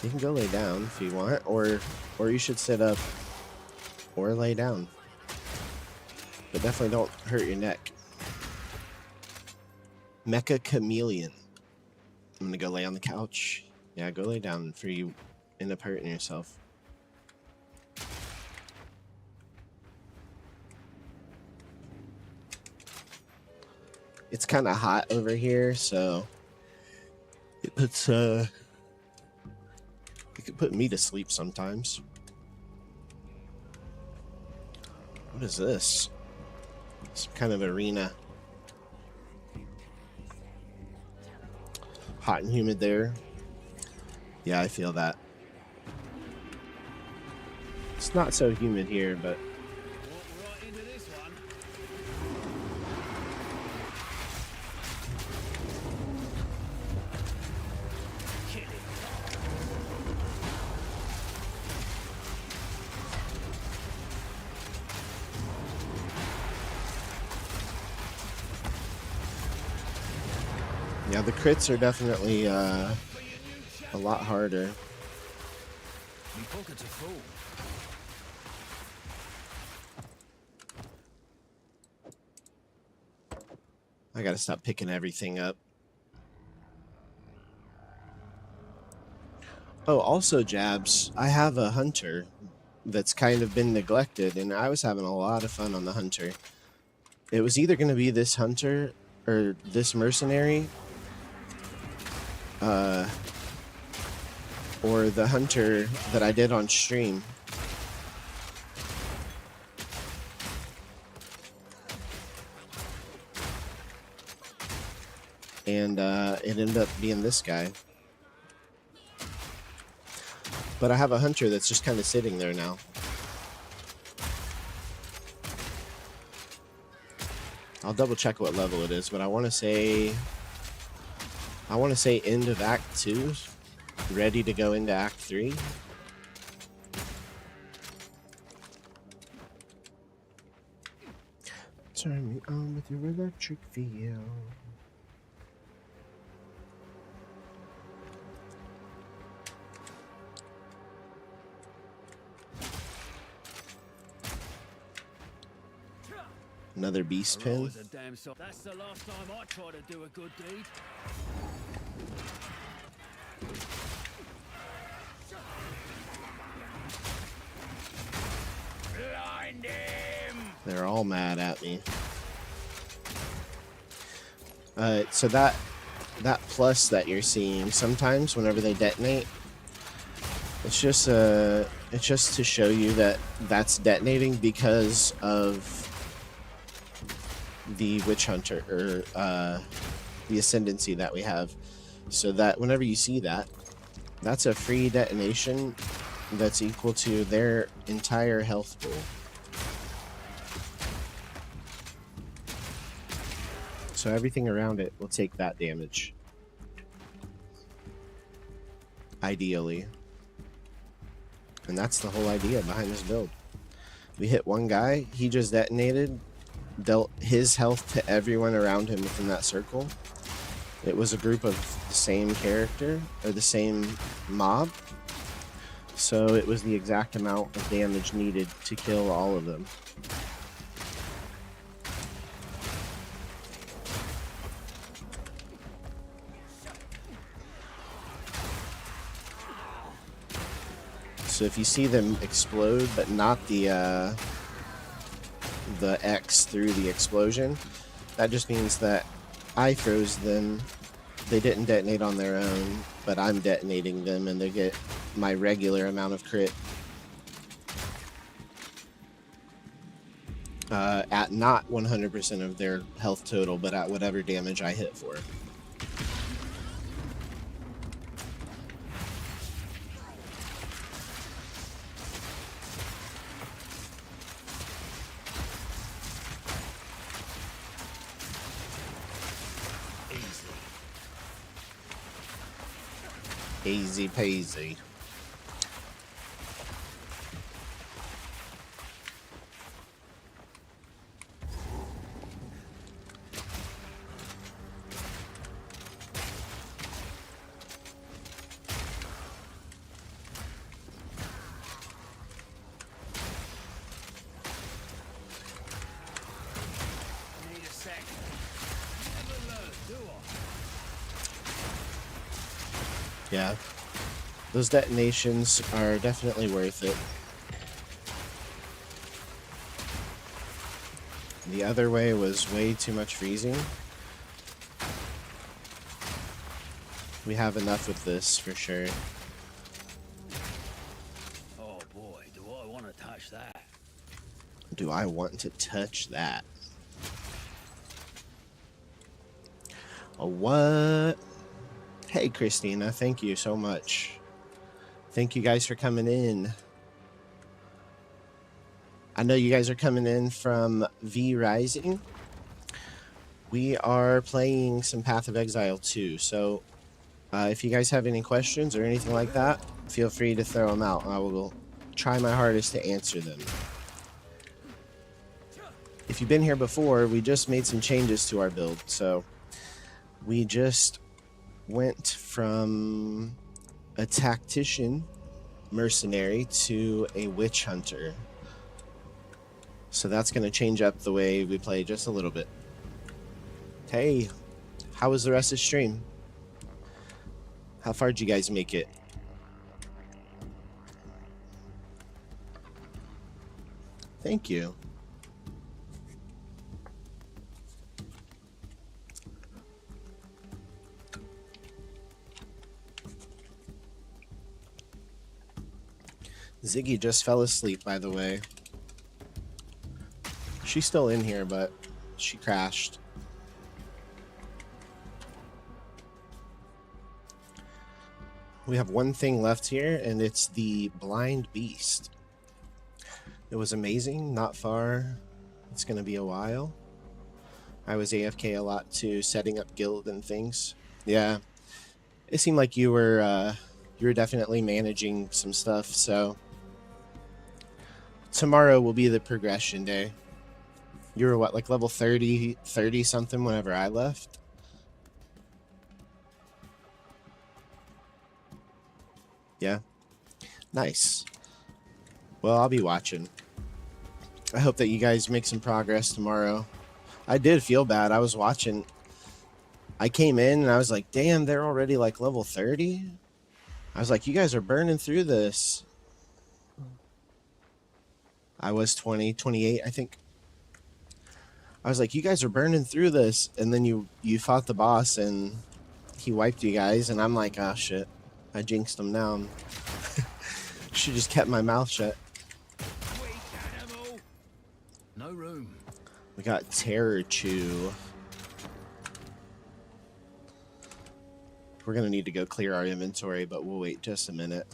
You can go lay down if you want, or you should sit up or lay down. But definitely don't hurt your neck. Mecha Chameleon. I'm gonna go lay on the couch. Yeah, go lay down before you end up hurting yourself. It's kind of hot over here, so it puts it could put me to sleep sometimes. What is this? Some kind of arena. Hot and humid there. Yeah, I feel that. It's not so humid here, but Walk right into this one. Kill it. Yeah, the crits are definitely a lot harder. Me pockets are full. I gotta stop picking everything up. Oh, also, Jabs, I have a hunter that's kind of been neglected, and I was having a lot of fun on the hunter. It was either going to be this hunter or this mercenary, or the hunter that I did on stream. And it ended up being this guy. But I have a hunter that's just kind of sitting there now. I'll double check what level it is, but I want to say end of Act 2, ready to go into Act 3. Turn me on with your electric feel. Another beast pin. That's the last time I try to do a good deed. Blind him! They're all mad at me. So that plus that you're seeing sometimes whenever they detonate, it's just to show you that that's detonating because of the witch hunter or the ascendancy that we have. So that whenever you see that, that's a free detonation that's equal to their entire health pool. So everything around it will take that damage. Ideally. And that's the whole idea behind this build. We hit one guy, he just detonated, dealt his health to everyone around him within that circle. It was a group of the same character, or the same mob. So it was the exact amount of damage needed to kill all of them. So if you see them explode, but not the X through the explosion, that just means that I froze them. They didn't detonate on their own, but I'm detonating them, and they get my regular amount of crit at not 100% of their health total, but at whatever damage I hit for. Easy peasy. Need a sec. Never learn, do I? Yeah. Those detonations are definitely worth it. The other way was way too much freezing. We have enough with this for sure. Oh boy, do I want to touch that. Do I want to touch that? A what? Hey, Christina, thank you so much. Thank you guys for coming in. I know you guys are coming in from V Rising. We are playing some Path of Exile 2, so if you guys have any questions or anything like that, feel free to throw them out. I will try my hardest to answer them. If you've been here before, we just made some changes to our build, so We just went from a tactician mercenary to a witch hunter. So that's going to change up the way we play just a little bit. Hey, how was the rest of the stream? How far did you guys make it? Thank you. Ziggy just fell asleep, by the way. She's still in here, but she crashed. We have one thing left here, and it's the blind beast. It was amazing, not far. It's going to be a while. I was AFK a lot too, setting up guild and things. Yeah, it seemed like you were definitely managing some stuff. So tomorrow will be the progression day. You were what, like level 30 something whenever I left? Yeah. Nice. Well, I'll be watching. I hope that you guys make some progress tomorrow. I did feel bad. I was watching. I came in and I was like, damn, they're already like level 30? I was like, you guys are burning through this. I was 28, I think. I was like, you guys are burning through this. And then you fought the boss and he wiped you guys. And I'm like, oh, shit. I jinxed him now. Should just kept my mouth shut. No room. We got Terror Chew. We're going to need to go clear our inventory, but we'll wait just a minute.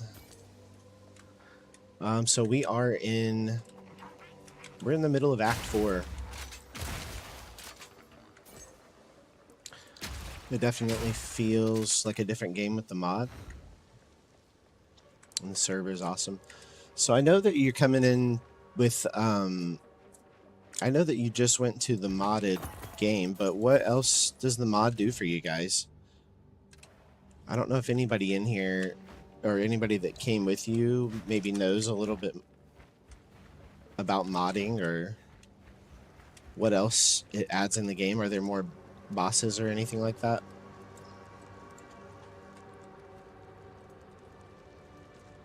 So we're in the middle of Act 4. It definitely feels like a different game with the mod. And the server is awesome. So I know that you're coming in with, I know that you just went to the modded game, but what else does the mod do for you guys? I don't know if anybody in here or anybody that came with you maybe knows a little bit about modding or what else it adds in the game. Are there more bosses or anything like that?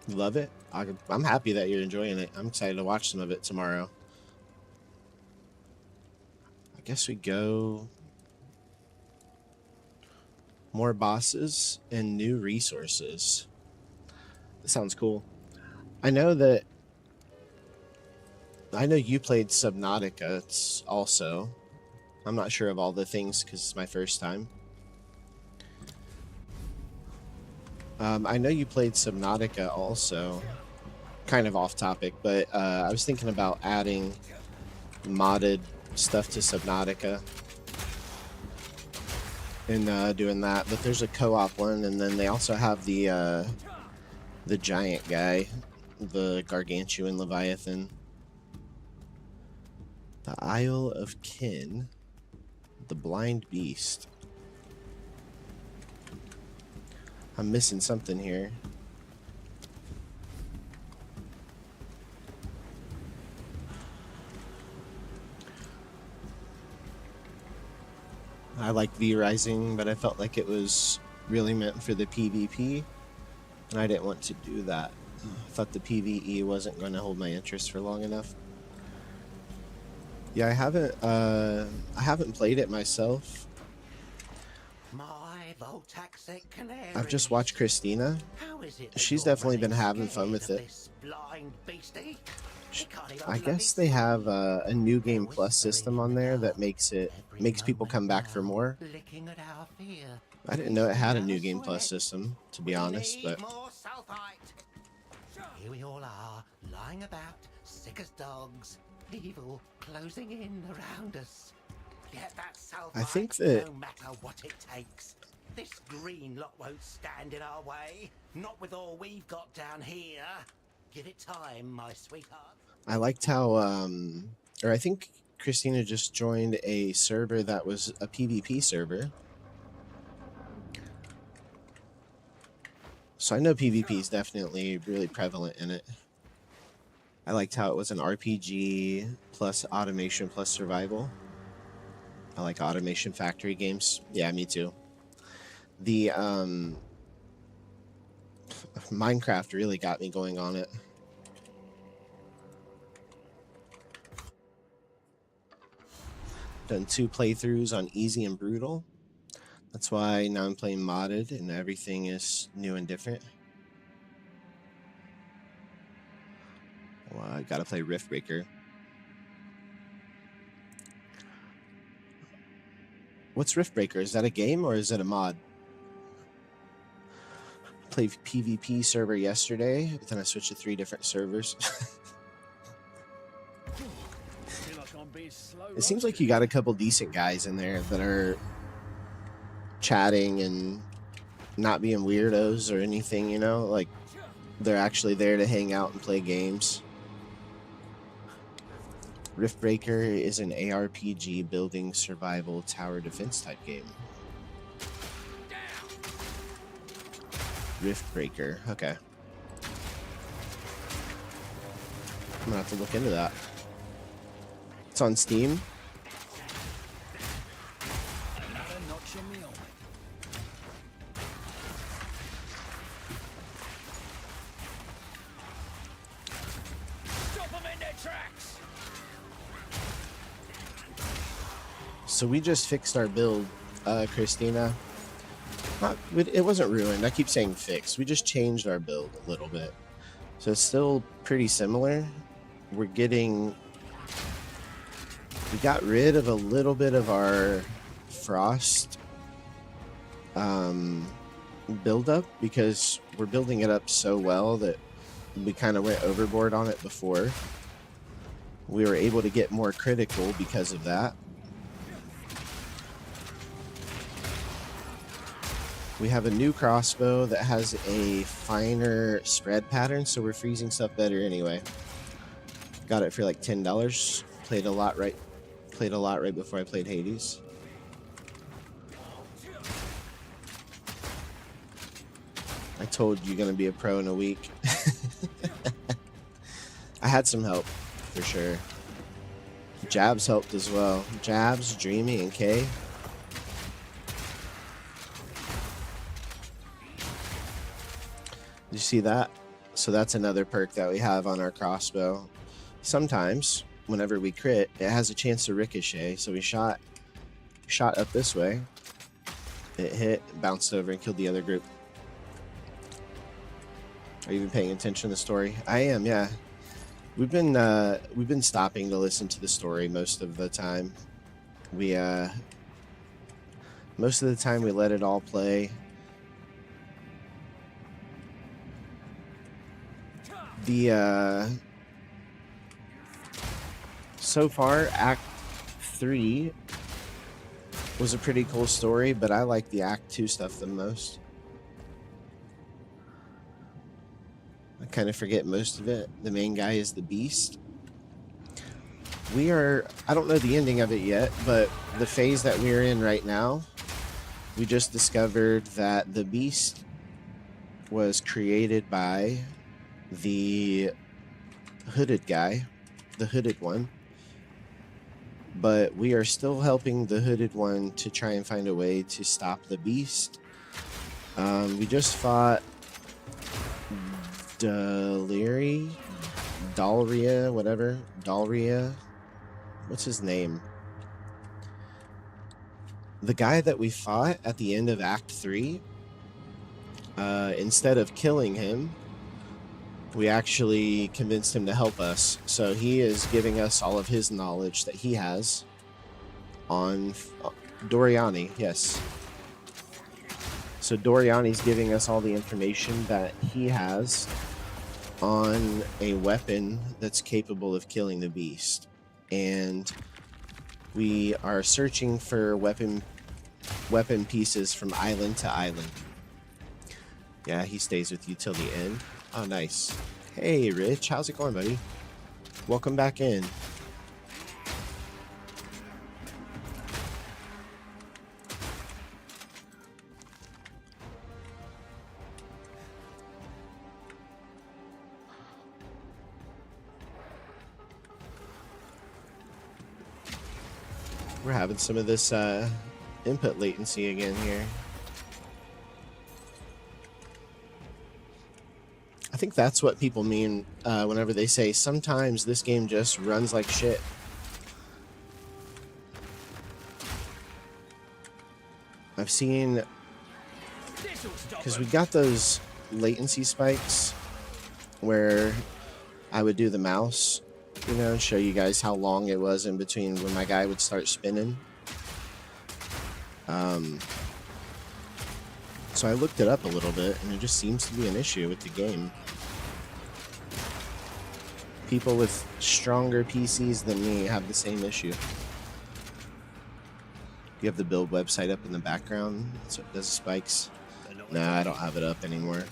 You love it? I'm happy that you're enjoying it. I'm excited to watch some of it tomorrow. I guess we go more bosses and new resources. That sounds cool. I know you played Subnautica also. I'm not sure of all the things because it's my first time. I know you played Subnautica also. Kind of off topic, but I was thinking about adding modded stuff to Subnautica and doing that. But there's a co-op one, and then they also have the giant guy, the gargantuan leviathan. The Isle of Kin, the blind beast. I'm missing something here. I like V-Rising, but I felt like it was really meant for the PvP, and I didn't want to do that. I thought the PvE wasn't going to hold my interest for long enough. Yeah, I haven't played it myself. I've just watched Christina. She's definitely been having fun with it. I guess they have a new game plus system on there that makes people come back for more. I didn't know it had a new game plus system, to be honest, but here we all are, lying about, sick as dogs, evil closing in around us. Get that sulfite, I think that no matter what it takes. This green lot won't stand in our way. Not with all we've got down here. Give it time, my sweetheart. I liked how, or I think Christina just joined a server that was a PvP server. So I know PvP is definitely really prevalent in it. I liked how it was an RPG plus automation plus survival. I like automation factory games. Yeah, me too. The Minecraft really got me going on it. Done 2 playthroughs on easy and brutal. That's why now I'm playing modded and everything is new and different. Well, I gotta play Riftbreaker. What's Riftbreaker? Is that a game or is it a mod? Played PvP server yesterday, but then I switched to 3 different servers. It seems like you got a couple decent guys in there that are chatting and not being weirdos or anything, you know? Like, they're actually there to hang out and play games. Riftbreaker is an ARPG building survival tower defense type game. Riftbreaker, okay. I'm gonna have to look into that. It's on Steam. So we just fixed our build, Christina. It wasn't ruined. I keep saying fixed. We just changed our build a little bit. So it's still pretty similar. We got rid of a little bit of our frost build-up because we're building it up so well that we kind of went overboard on it before. We were able to get more critical because of that. We have a new crossbow that has a finer spread pattern, so we're freezing stuff better anyway. Got it for like $10. Played a lot right before I played Hades. I told you gonna be a pro in a week. I had some help for sure. Jabs helped as well. Jabs, Dreamy, and Kay. You see that? So that's another perk that we have on our crossbow. Sometimes, whenever we crit, it has a chance to ricochet. So we shot up this way. It hit, bounced over, and killed the other group. Are you even paying attention to the story? I am, yeah. We've been stopping to listen to the story most of the time. Most of the time we let it all play. So far, Act 3 was a pretty cool story, but I like the Act 2 stuff the most. I kind of forget most of it. The main guy is the Beast. I don't know the ending of it yet, but the phase that we're in right now, we just discovered that the Beast was created by the hooded guy, the hooded one, but we are still helping the hooded one to try and find a way to stop the Beast. We just fought Dalria, what's his name? The guy that we fought at the end of Act 3, instead of killing him, we actually convinced him to help us. So he is giving us all of his knowledge that he has on Doriani, yes. So Doriani's giving us all the information that he has on a weapon that's capable of killing the Beast. And we are searching for weapon pieces from island to island. Yeah, he stays with you till the end. Oh, nice. Hey, Rich. How's it going, buddy? Welcome back in. We're having some of this input latency again here. I think that's what people mean whenever they say sometimes this game just runs like shit. I've seen, because we got those latency spikes where I would do the mouse, you know, and show you guys how long it was in between when my guy would start spinning. So I looked it up a little bit, and it just seems to be an issue with the game. People with stronger PCs than me have the same issue. You have the build website up in the background, so it does spikes. Nah, I don't have it up anymore.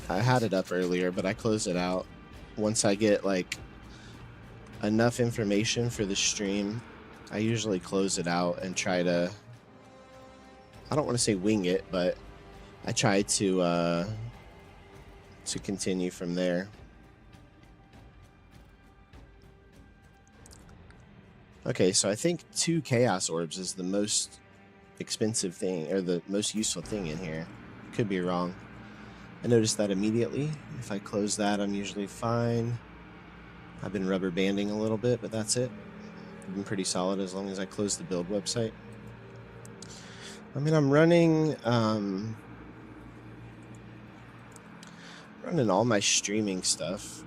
I had it up earlier, but I closed it out. Once I get like enough information for the stream, I usually close it out and try to, I don't want to say wing it, but I try to continue from there. Okay, so I think 2 Chaos Orbs is the most expensive thing, or the most useful thing in here. Could be wrong. I noticed that immediately. If I close that, I'm usually fine. I've been rubber banding a little bit, but that's it. I've been pretty solid as long as I close the build website. I mean, I'm running all my streaming stuff.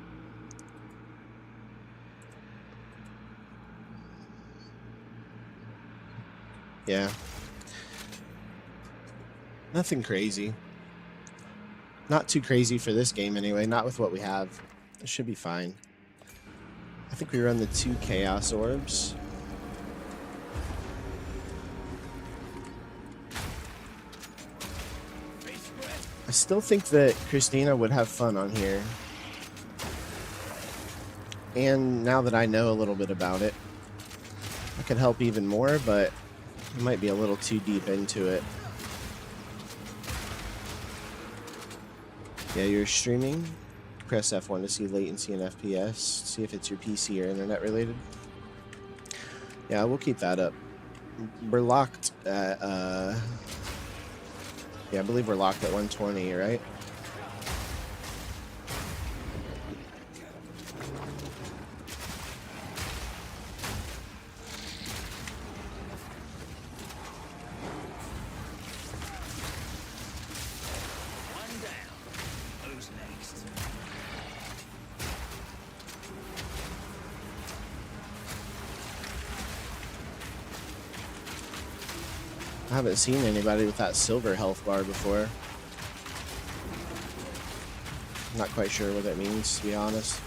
Yeah. Nothing crazy. Not too crazy for this game anyway, not with what we have. It should be fine. I think we run the 2 Chaos Orbs. I still think that Christina would have fun on here. And now that I know a little bit about it, I could help even more, but I might be a little too deep into it. Yeah, you're streaming. Press F1 to see latency and FPS. See if it's your PC or internet related. Yeah, we'll keep that up. We're locked at, yeah, I believe we're locked at 120, right? I haven't seen anybody with that silver health bar before. Not quite sure what that means, to be honest.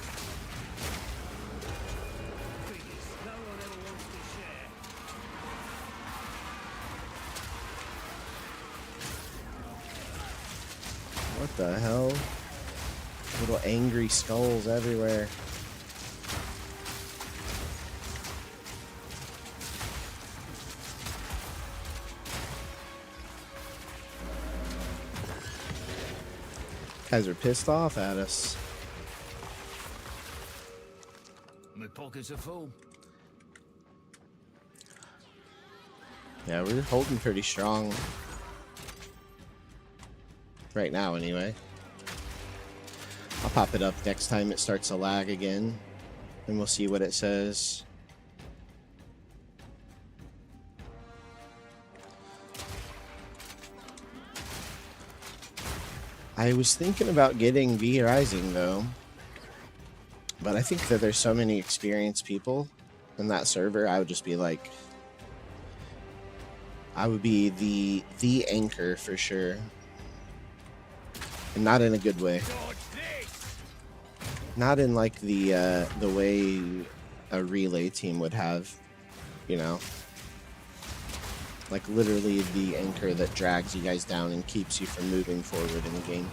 What the hell? Little angry skulls everywhere. Guys are pissed off at us. My pockets are full. Yeah, we're holding pretty strong. Right now, anyway. I'll pop it up next time it starts to lag again. And we'll see what it says. I was thinking about getting V Rising though, but I think that there's so many experienced people in that server. I would just be like, I would be the anchor for sure, and not in a good way. Not in like the way a relay team would have, you know. Like literally the anchor that drags you guys down and keeps you from moving forward in the game.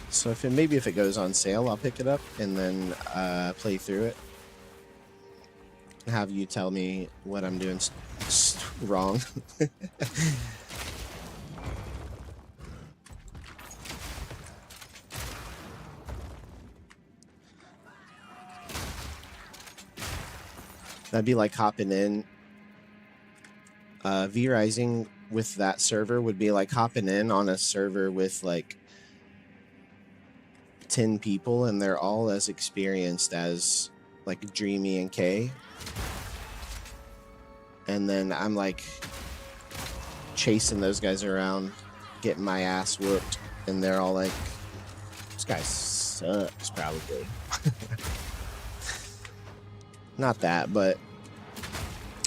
So maybe if it goes on sale, I'll pick it up and then play through it. Have you tell me what I'm doing wrong. That'd be like hopping in. V-Rising with that server would be like hopping in on a server with like 10 people, and they're all as experienced as like Dreamy and Kay. And then I'm like chasing those guys around, getting my ass whooped, and they're all like, this guy sucks, probably. Not that, but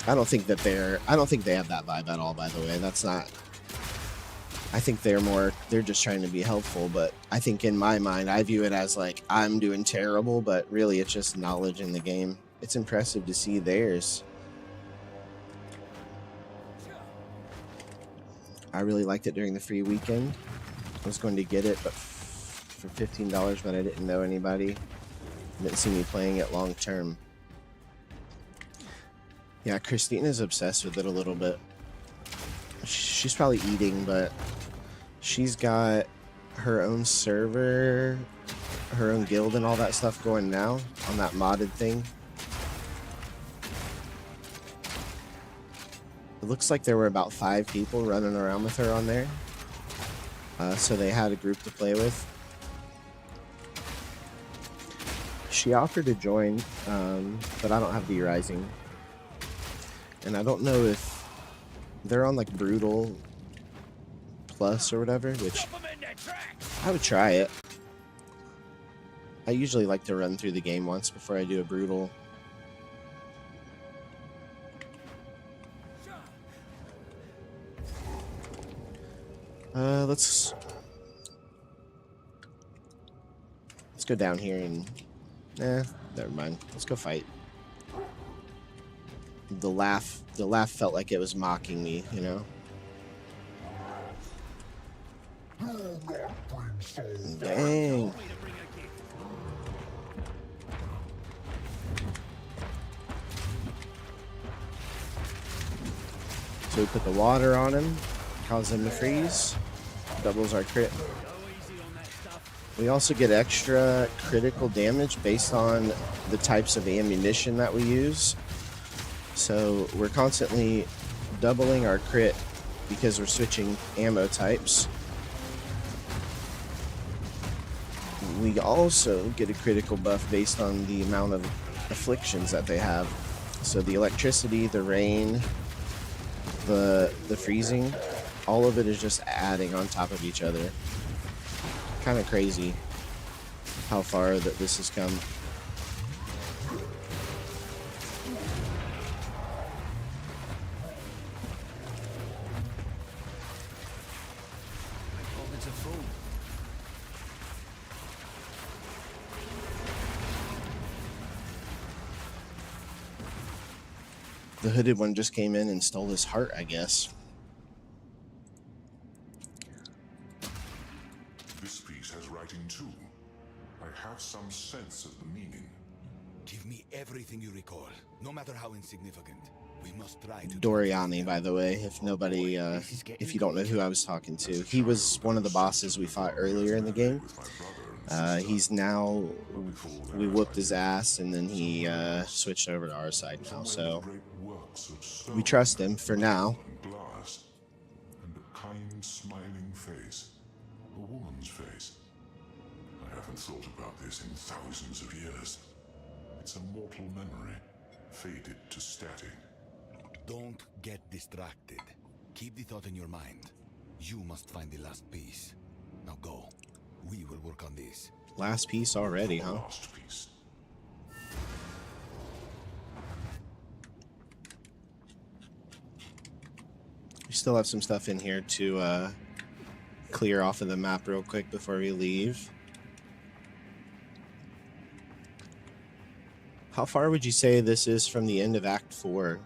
I don't think they have that vibe at all, by the way. That's not, I think they're just trying to be helpful, but I think in my mind, I view it as like, I'm doing terrible, but really it's just knowledge in the game. It's impressive to see theirs. I really liked it during the free weekend. I was going to get it, but for $15, but I didn't know anybody. Didn't see me playing it long term. Yeah, Christina's obsessed with it a little bit. She's probably eating, but she's got her own server, her own guild and all that stuff going now on that modded thing. It looks like there were about 5 people running around with her on there. So they had a group to play with. She offered to join, but I don't have V-Rising. And I don't know if they're on like Brutal Plus or whatever, which I would try it. I usually like to run through the game once before I do a Brutal. Let's go down here and never mind. Let's go fight. The laugh felt like it was mocking me, you know. Dang. So we put the water on him, cause him to freeze, doubles our crit. We also get extra critical damage based on the types of ammunition that we use. So we're constantly doubling our crit because we're switching ammo types. We also get a critical buff based on the amount of afflictions that they have. So the electricity, the rain, the freezing, all of it is just adding on top of each other. Kind of crazy how far that this has come. The hooded one just came in and stole his heart, I guess. This piece has writing too. I have some sense of the meaning. Give me everything you recall, no matter how insignificant. We must try to. Doriani, by the way, if nobody, if you don't know who I was talking to, he was one of the bosses we fought earlier in the game. He's now, we whooped his ass, and then he switched over to our side now. So we trust him for now. Glass and a kind, smiling face, a woman's face. I haven't thought about this in thousands of years. It's a mortal memory, faded to static. Don't get distracted. Keep the thought in your mind. You must find the last piece. Now go. We will work on this. Last piece already, huh? Last piece. We still have some stuff in here to clear off of the map real quick before we leave. How far would you say this is from the end of Act 4?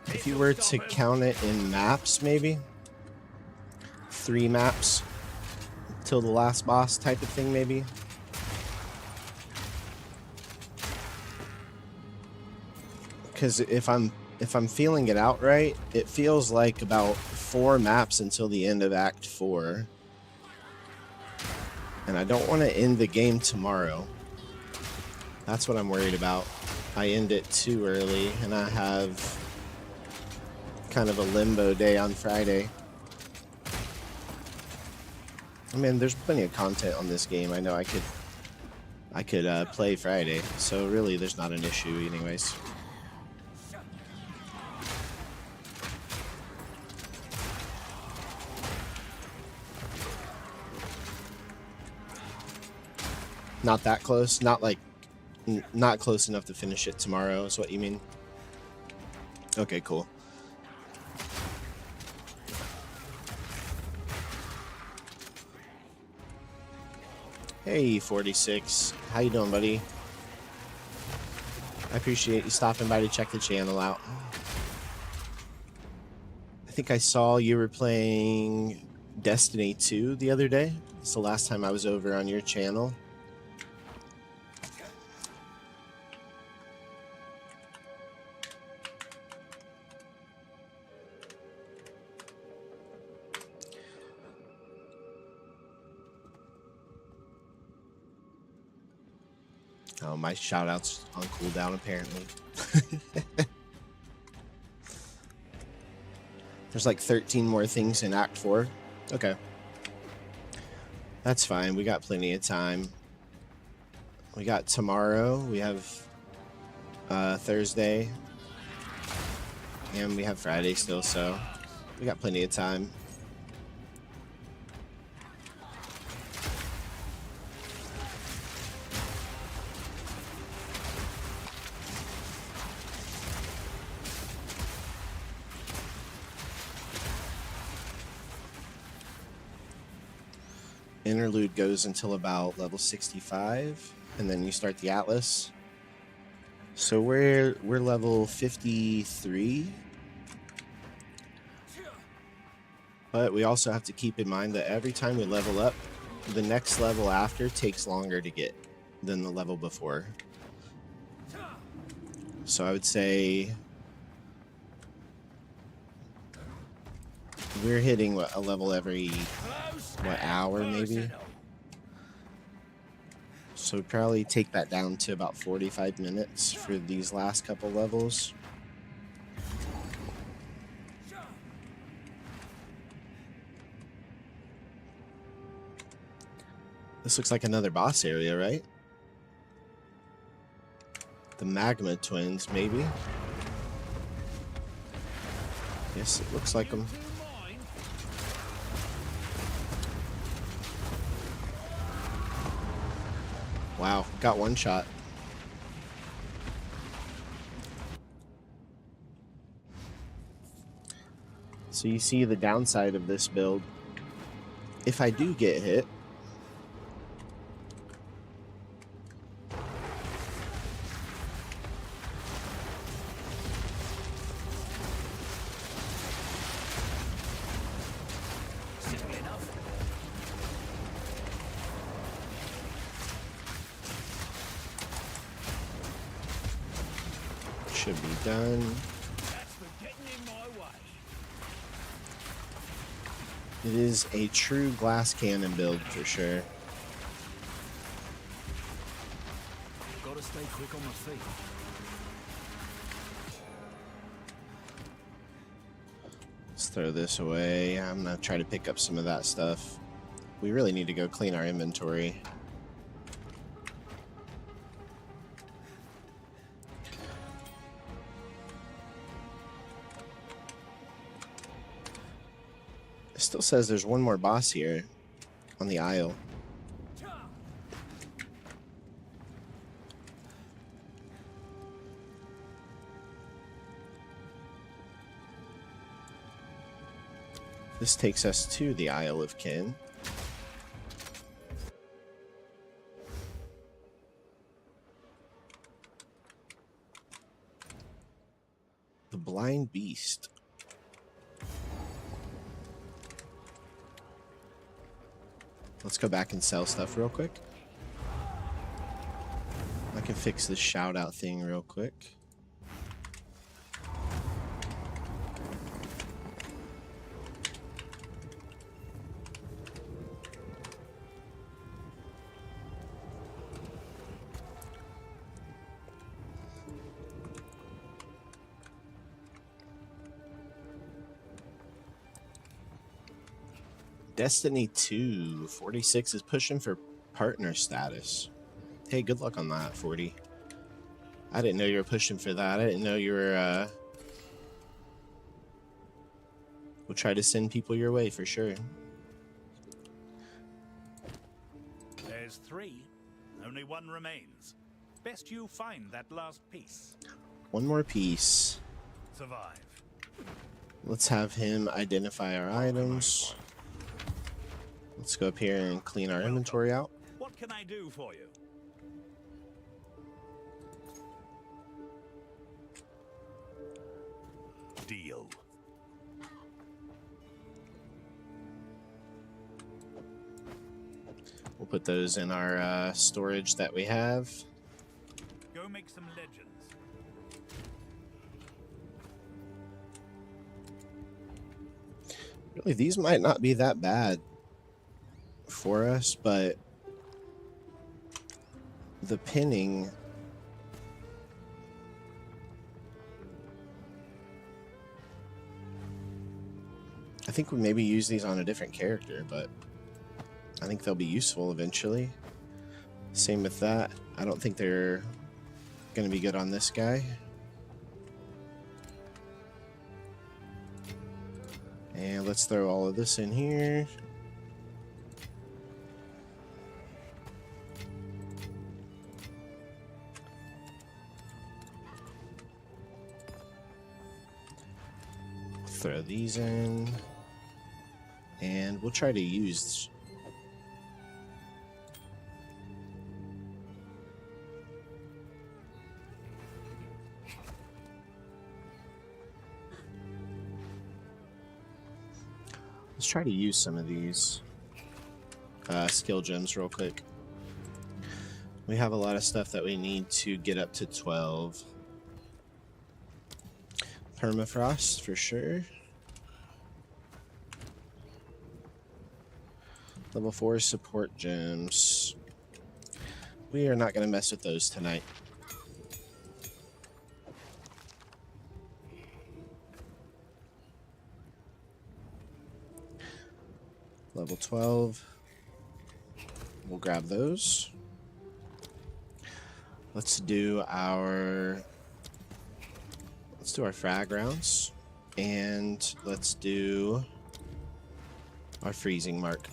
If you were to count it in maps, maybe 3 maps till the last boss type of thing, maybe. Because if I'm feeling it out right, it feels like about 4 maps until the end of Act 4. And I don't want to end the game tomorrow. That's what I'm worried about. I end it too early, and I have kind of a limbo day on Friday. I mean, there's plenty of content on this game. I know I could play Friday, so really there's not an issue anyways. Not that close, not close enough to finish it tomorrow is what you mean? Okay, cool. Hey, 46. How you doing, buddy? I appreciate you stopping by to check the channel out. I think I saw you were playing Destiny 2 the other day. It's the last time I was over on your channel. Oh, my shout-out's on cooldown, apparently. There's like 13 more things in Act 4. Okay. That's fine. We got plenty of time. We got tomorrow. We have Thursday. And we have Friday still, so we got plenty of time. Interlude goes until about level 65, and then you start the Atlas. So we're level 53. But we also have to keep in mind that every time we level up, the next level after takes longer to get than the level before. So I would say we're hitting a level every hour maybe. So probably take that down to about 45 minutes for these last couple levels. This looks like another boss area, right? The Magma Twins, maybe? Yes, it looks like them. Wow, got one shot. So you see the downside of this build. If I do get hit, should be done. It is a true glass cannon build for sure. Gotta stay quick on my feet. Let's throw this away. I'm gonna try to pick up some of that stuff. We really need to go clean our inventory. It still says there's one more boss here on the Isle. This takes us to the Isle of Kin. The Blind Beast. Let's go back and sell stuff real quick. I can fix this shout out thing real quick. Destiny 2. 46 is pushing for partner status. Hey, good luck on that, 40. I didn't know you were pushing for that. I didn't know you were, we'll try to send people your way for sure. There's 3. Only 1 remains. Best you find that last piece. One more piece. Survive. Let's have him identify our items. Let's go up here and clean our inventory out. What can I do for you? Deal. We'll put those in our storage that we have. Go make some legends. Really, these might not be that bad for us, but the pinning, I think we maybe use these on a different character, but I think they'll be useful eventually. Same with that. I don't think they're going to be good on this guy. And let's throw all of this in here. Throw these in. And we'll try to use... Let's try to use some of these skill gems real quick. We have a lot of stuff that we need to get up to 12. Permafrost for sure. Level 4 support gems. We are not going to mess with those tonight. Level 12. We'll grab those. Let's do our frag rounds, and let's do our freezing mark.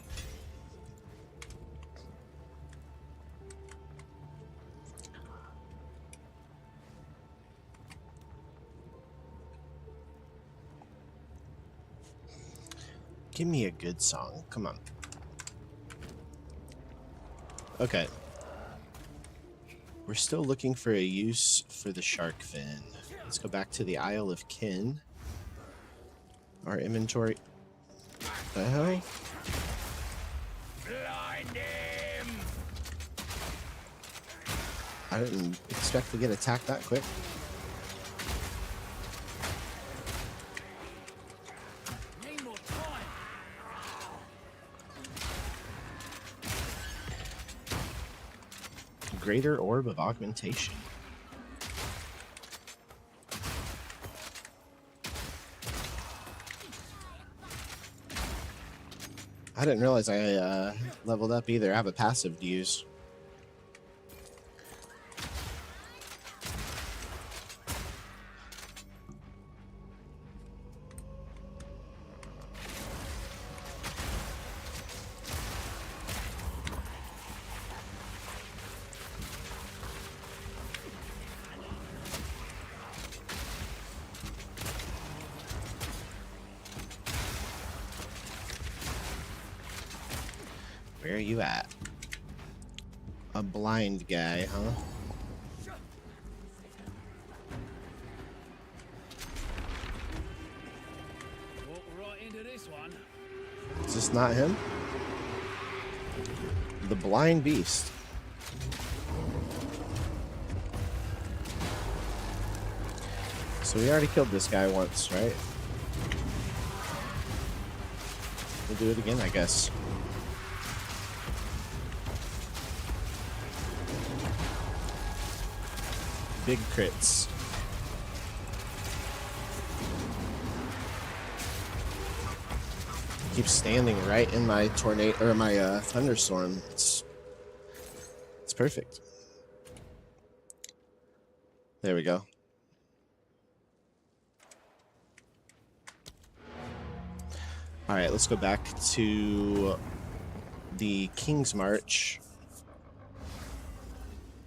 Give me a good song. Come on. Okay. We're still looking for a use for the shark fin. Let's go back to the Isle of Kin. Our inventory. The hell? Blind him! I didn't expect to get attacked that quick. Greater Orb of Augmentation. I didn't realize I leveled up either. I have a passive to use. Where are you at? A blind guy, huh? Walk right into this one. Is this not him? The blind beast. So we already killed this guy once, right? We'll do it again, I guess. Big crits. Keeps standing right in my tornado or my thunderstorm. It's perfect. There we go. All right, let's go back to the King's March.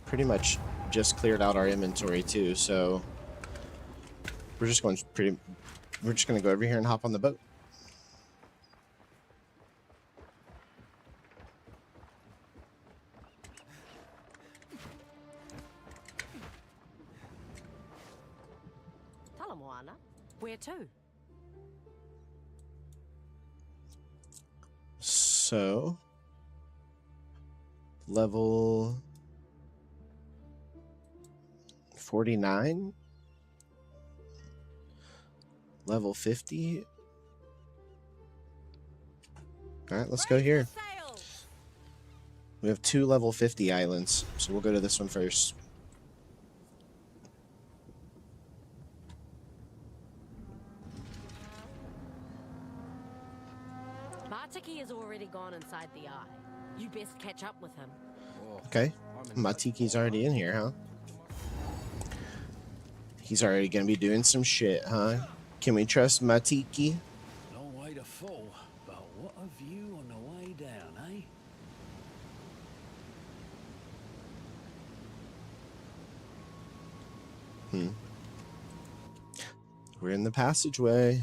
Pretty much just cleared out our inventory too, so we're just going to go over here and hop on the boat. Talamoana, where to? So, level 49, level 50. All right, let's go here. We have 2 level 50 islands, so we'll go to this one first. Bartiki has already gone inside the eye. You best catch up with him. Okay, Matiki's already in here, huh? He's already gonna be doing some shit, huh? Can we trust Matiki? Long way to fall, but what a view on the way down, eh? We're in the passageway.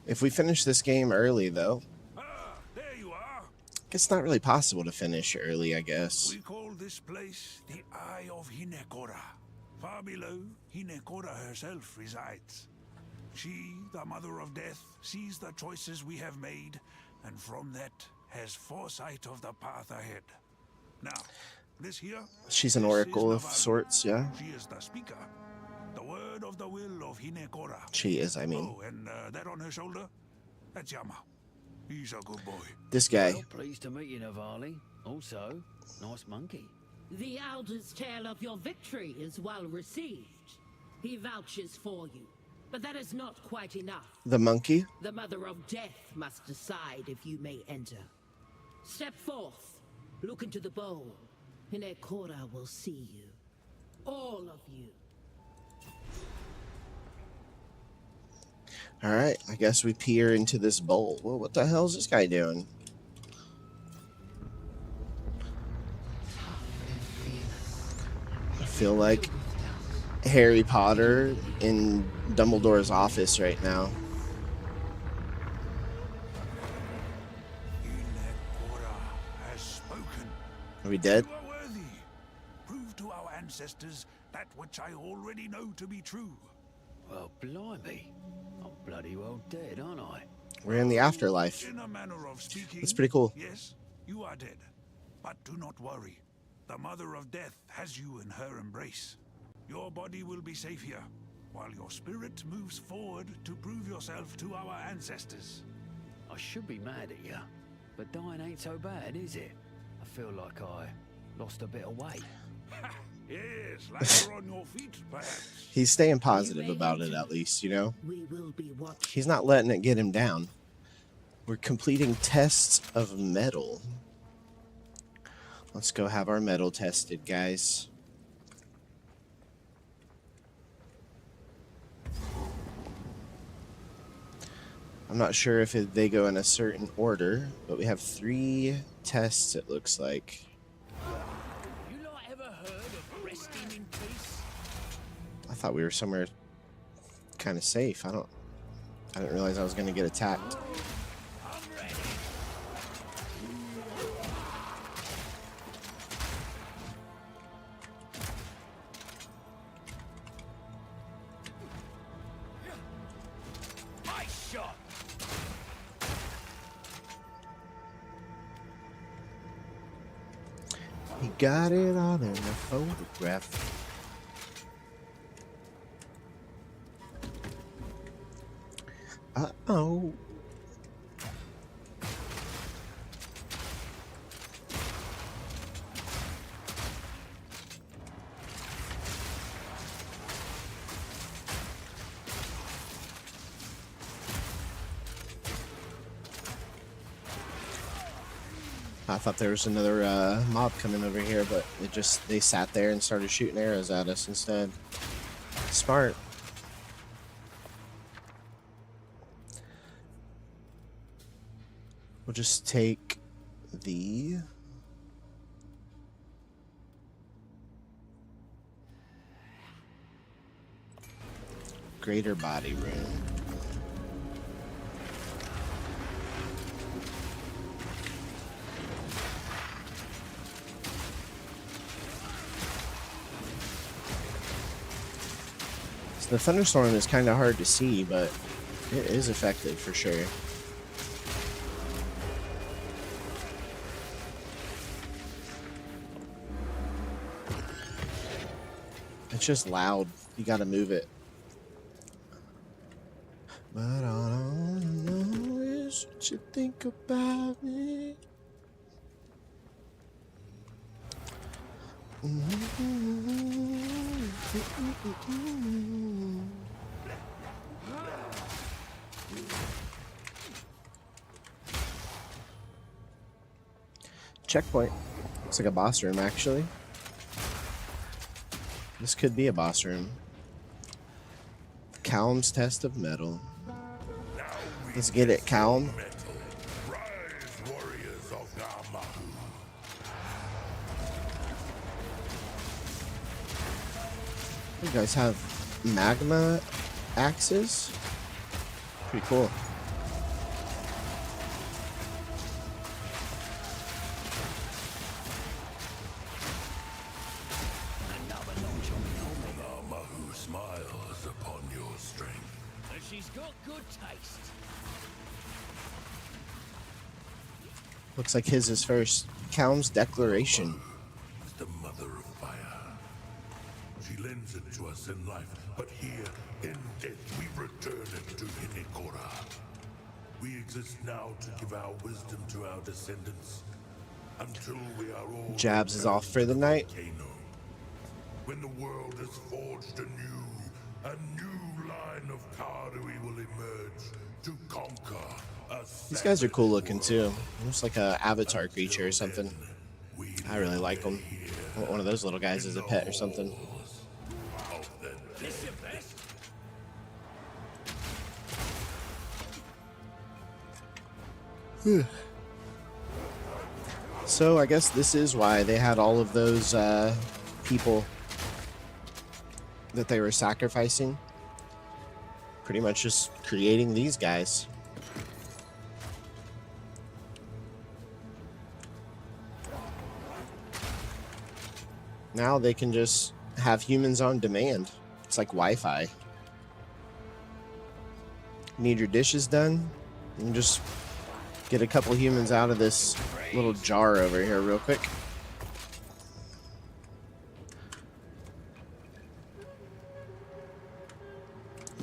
If we finish this game early, though, There you are. it's not really possible to finish early, I guess. We call this place the Eye of Hinekora. Far below, Hinekora herself resides. She, the Mother of Death, sees the choices we have made, and from that has foresight of the path ahead. Now, this here... She's an this oracle is of Navarro. sorts, yeah? She is the speaker. The word of the will of Hinekora. She is, I mean. Oh, and that on her shoulder? That's Yama. He's a good boy. This guy. Well, pleased to meet you, Navali. Also, nice monkey. The Elder's tale of your victory is well received. He vouches for you, but that is not quite enough. The monkey? The Mother of Death must decide if you may enter. Step forth, look into the bowl. Hinekora will see you. All of you. Alright, I guess we peer into this bowl. Well, what the hell is this guy doing? I feel like Harry Potter in Dumbledore's office right now. Hinekora has spoken. Are we dead? You are worthy. Prove to our ancestors that which I already know to be true. Well, blimey. I'm bloody well dead, aren't I? We're in the afterlife. In a manner of speaking, That's pretty cool. Yes, you are dead. But do not worry. The Mother of Death has you in her embrace. Your body will be safe here, while your spirit moves forward to prove yourself to our ancestors. I should be mad at you, but dying ain't so bad, is it? I feel like I lost a bit of weight. Yes, like you're on your feet, perhaps. He's staying positive about it, at least, you know? We will be watching. He's not letting it get him down. We're completing tests of metal. Let's go have our metal tested, guys. I'm not sure if they go in a certain order, but we have 3 tests, it looks like. You lot ever heard of resting in peace? I thought we were somewhere kind of safe. I didn't realize I was going to get attacked. I'm ready. Nice shot. He got it on in a photograph. Uh-oh. I thought there was another mob coming over here, but they sat there and started shooting arrows at us instead. Smart. We'll just take the greater body room. So the thunderstorm is kind of hard to see, but it is effective for sure. It's just loud. You gotta move it. But all I know is what you think about me. Checkpoint. Looks like a boss room, actually. This could be a boss room. Calm's test of metal. Let's get it, Calm. You guys have magma axes? Pretty cool. Smiles upon your strength. And she's got good taste. Looks like his is first. Calm's declaration. Is the mother of fire. She lends it to us in life, but here in death we return it to Hinekora. We exist now to give our wisdom to our descendants until we are all Jabs is off for the night. volcano. When the world has forged a new line of Kardui will emerge to conquer us. These guys are cool looking too. Almost like a avatar creature or something. I really like them. I want one of those little guys as a pet or something. So I guess this is why they had all of those people that they were sacrificing. Pretty much just creating these guys. Now they can just have humans on demand. It's like Wi-Fi. Need your dishes done? You can just get a couple humans out of this little jar over here real quick.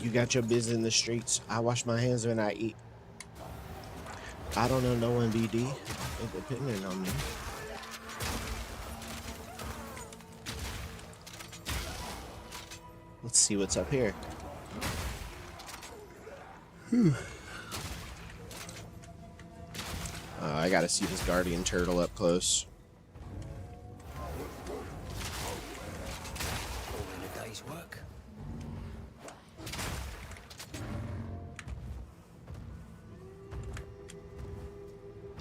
You got your business in the streets. I wash my hands when I eat. I don't know no one, BD. Ain't depending on me. Let's see what's up here. I gotta see this guardian turtle up close. A day's work.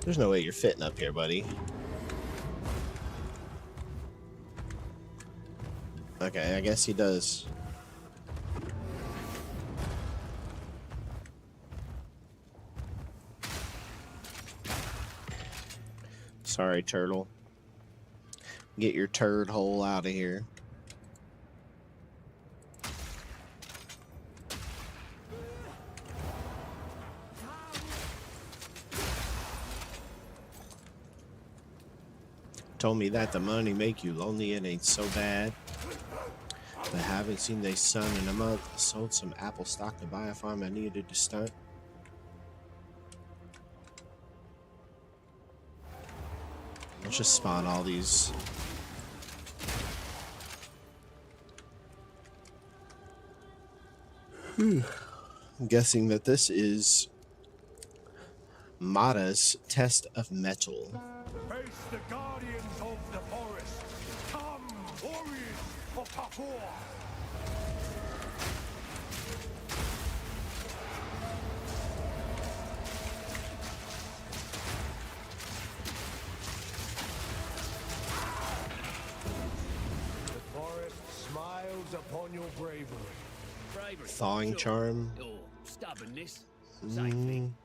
There's no way you're fitting up here, buddy. Okay, I guess he does. Sorry, turtle. Get your turd hole out of here. Told me that the money make you lonely, it ain't so bad. But haven't seen their son in a month. Sold some apple stock to buy a farm I needed to stunt. Let's just spawn all these. I'm guessing that this is Mata's test of metal. Face the guardians of the forest. Come, warriors of Pafor. The forest smiles upon your bravery. Thawing charm. Or stubbornness. Same thing.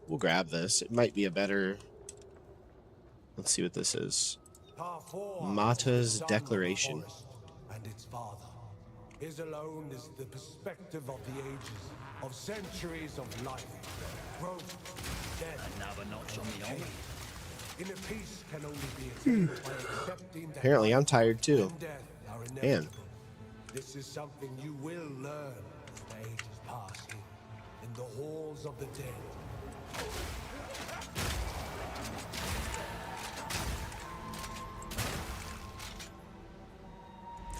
We'll grab this. It might be a better. Let's see what this is. Mata's declaration. And its father. His alone is the perspective of the ages, of centuries of life, growth, death. Another notch on the arm. Inner peace can only be attained by accepting that Apparently, I'm life tired too. and death are Man. inevitable. This is something you will learn as the ages pass here, in the halls of the dead.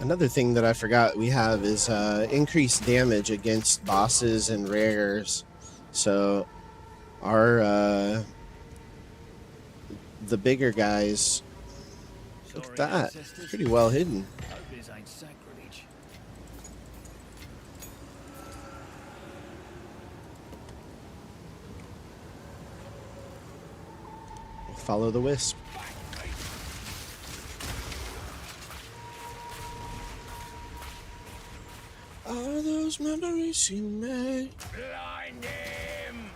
Another thing that I forgot we have is increased damage against bosses and rares. So our the bigger guys, look at that, pretty well hidden. Hope this ain't sacrilege. Follow the wisp. Are those memories you made? Blind him!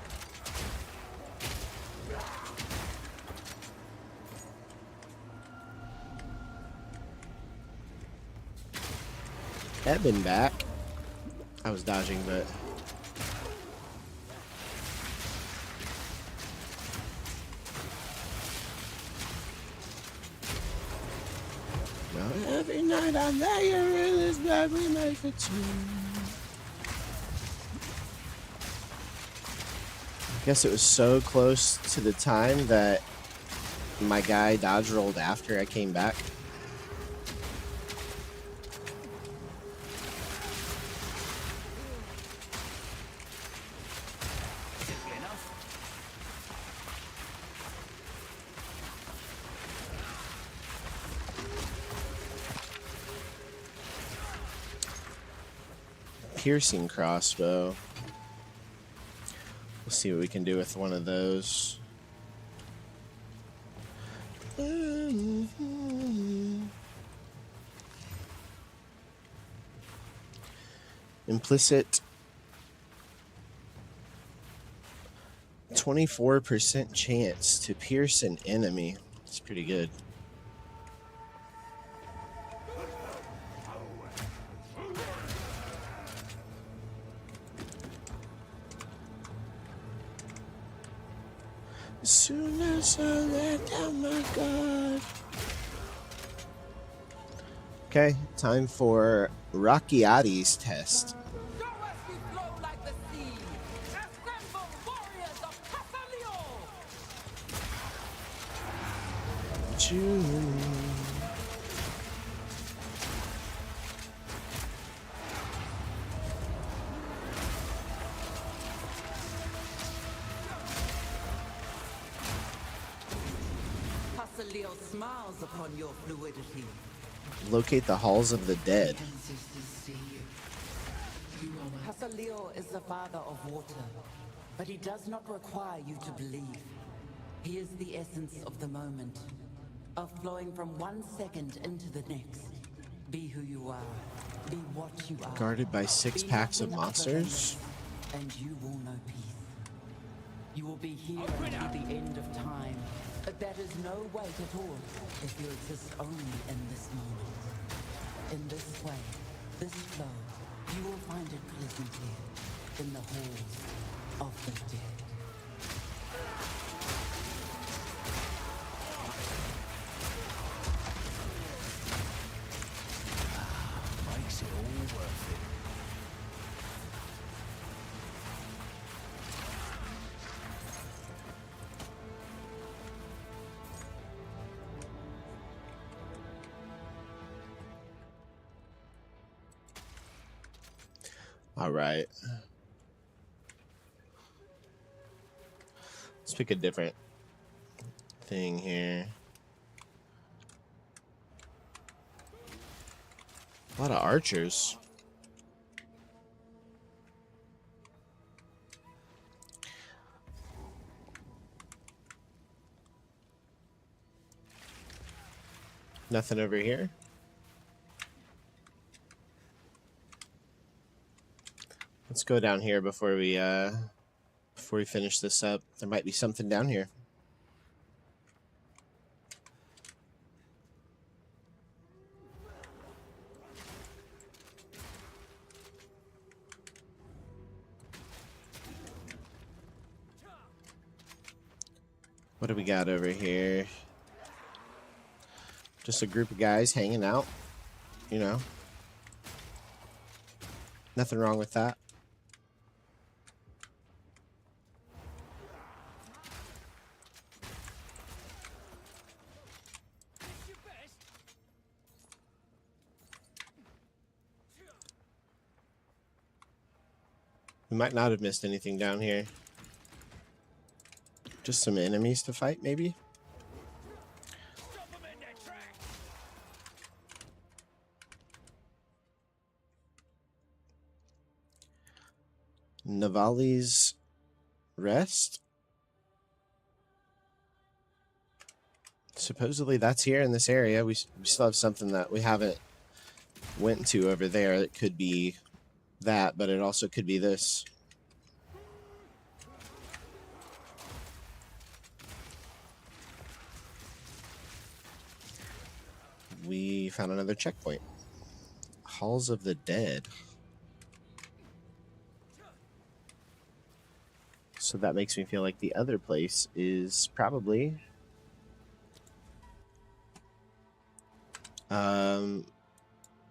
Ebbing back. I was dodging, but well, every night I lay here in this bed we make for two. I guess it was so close to the time that my guy dodge rolled after I came back. Piercing crossbow. We'll see what we can do with one of those. Implicit 24% chance to pierce an enemy. It's pretty good. As soon as I let down my guard. Okay, time for Rockyati's test. Go as we flow like the sea. Assemble warriors of Pasalio. June. Pasalio smiles upon your fluidity. Locate the halls of the dead. Pasalio is the father of water, but he does not require you to believe. He is the essence of the moment, of flowing from one second into the next. Be who you are. Be what you are. Guarded by 6 Be packs of nothing other than monsters. this, and you will know peace. You will be here until the end of time, but that is no weight at all if you exist only in this moment. In this way, this flow, you will find it pleasant here, in the halls of the dead. All right. Let's pick a different thing here. A lot of archers. Nothing over here. Let's go down here before we finish this up. There might be something down here. What do we got over here? Just a group of guys hanging out, you know. Nothing wrong with that. We might not have missed anything down here. Just some enemies to fight, maybe? Navali's Rest? Supposedly that's here in this area. We still have something that we haven't went to over there. It could be that, but it also could be this. We found another checkpoint. Halls of the Dead. So that makes me feel like the other place is probably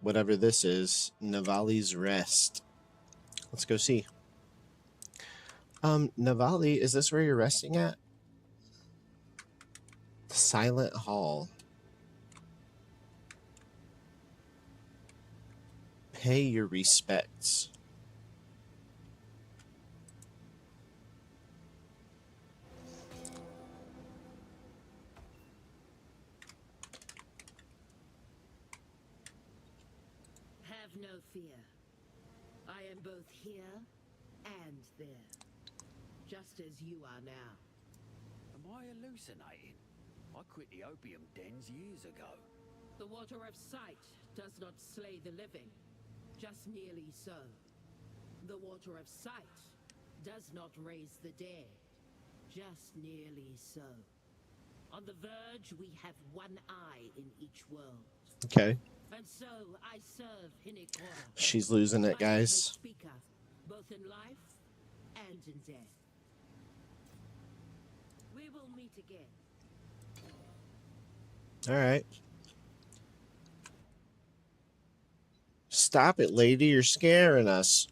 whatever this is, Navali's Rest. Let's go see. Navali, is this where you're resting at? Silent Hall. Pay your respects. Have no fear. I am both here and there, just as you are now. Am I hallucinating? I quit the opium dens years ago. The water of sight does not slay the living, just nearly so. The water of sight does not raise the dead, just nearly so. On the verge, we have one eye in each world. Okay. And so I serve Hinekora. She's losing it, guys. Speaker, both in life and in death. We will meet again. All right. Stop it, lady. You're scaring us.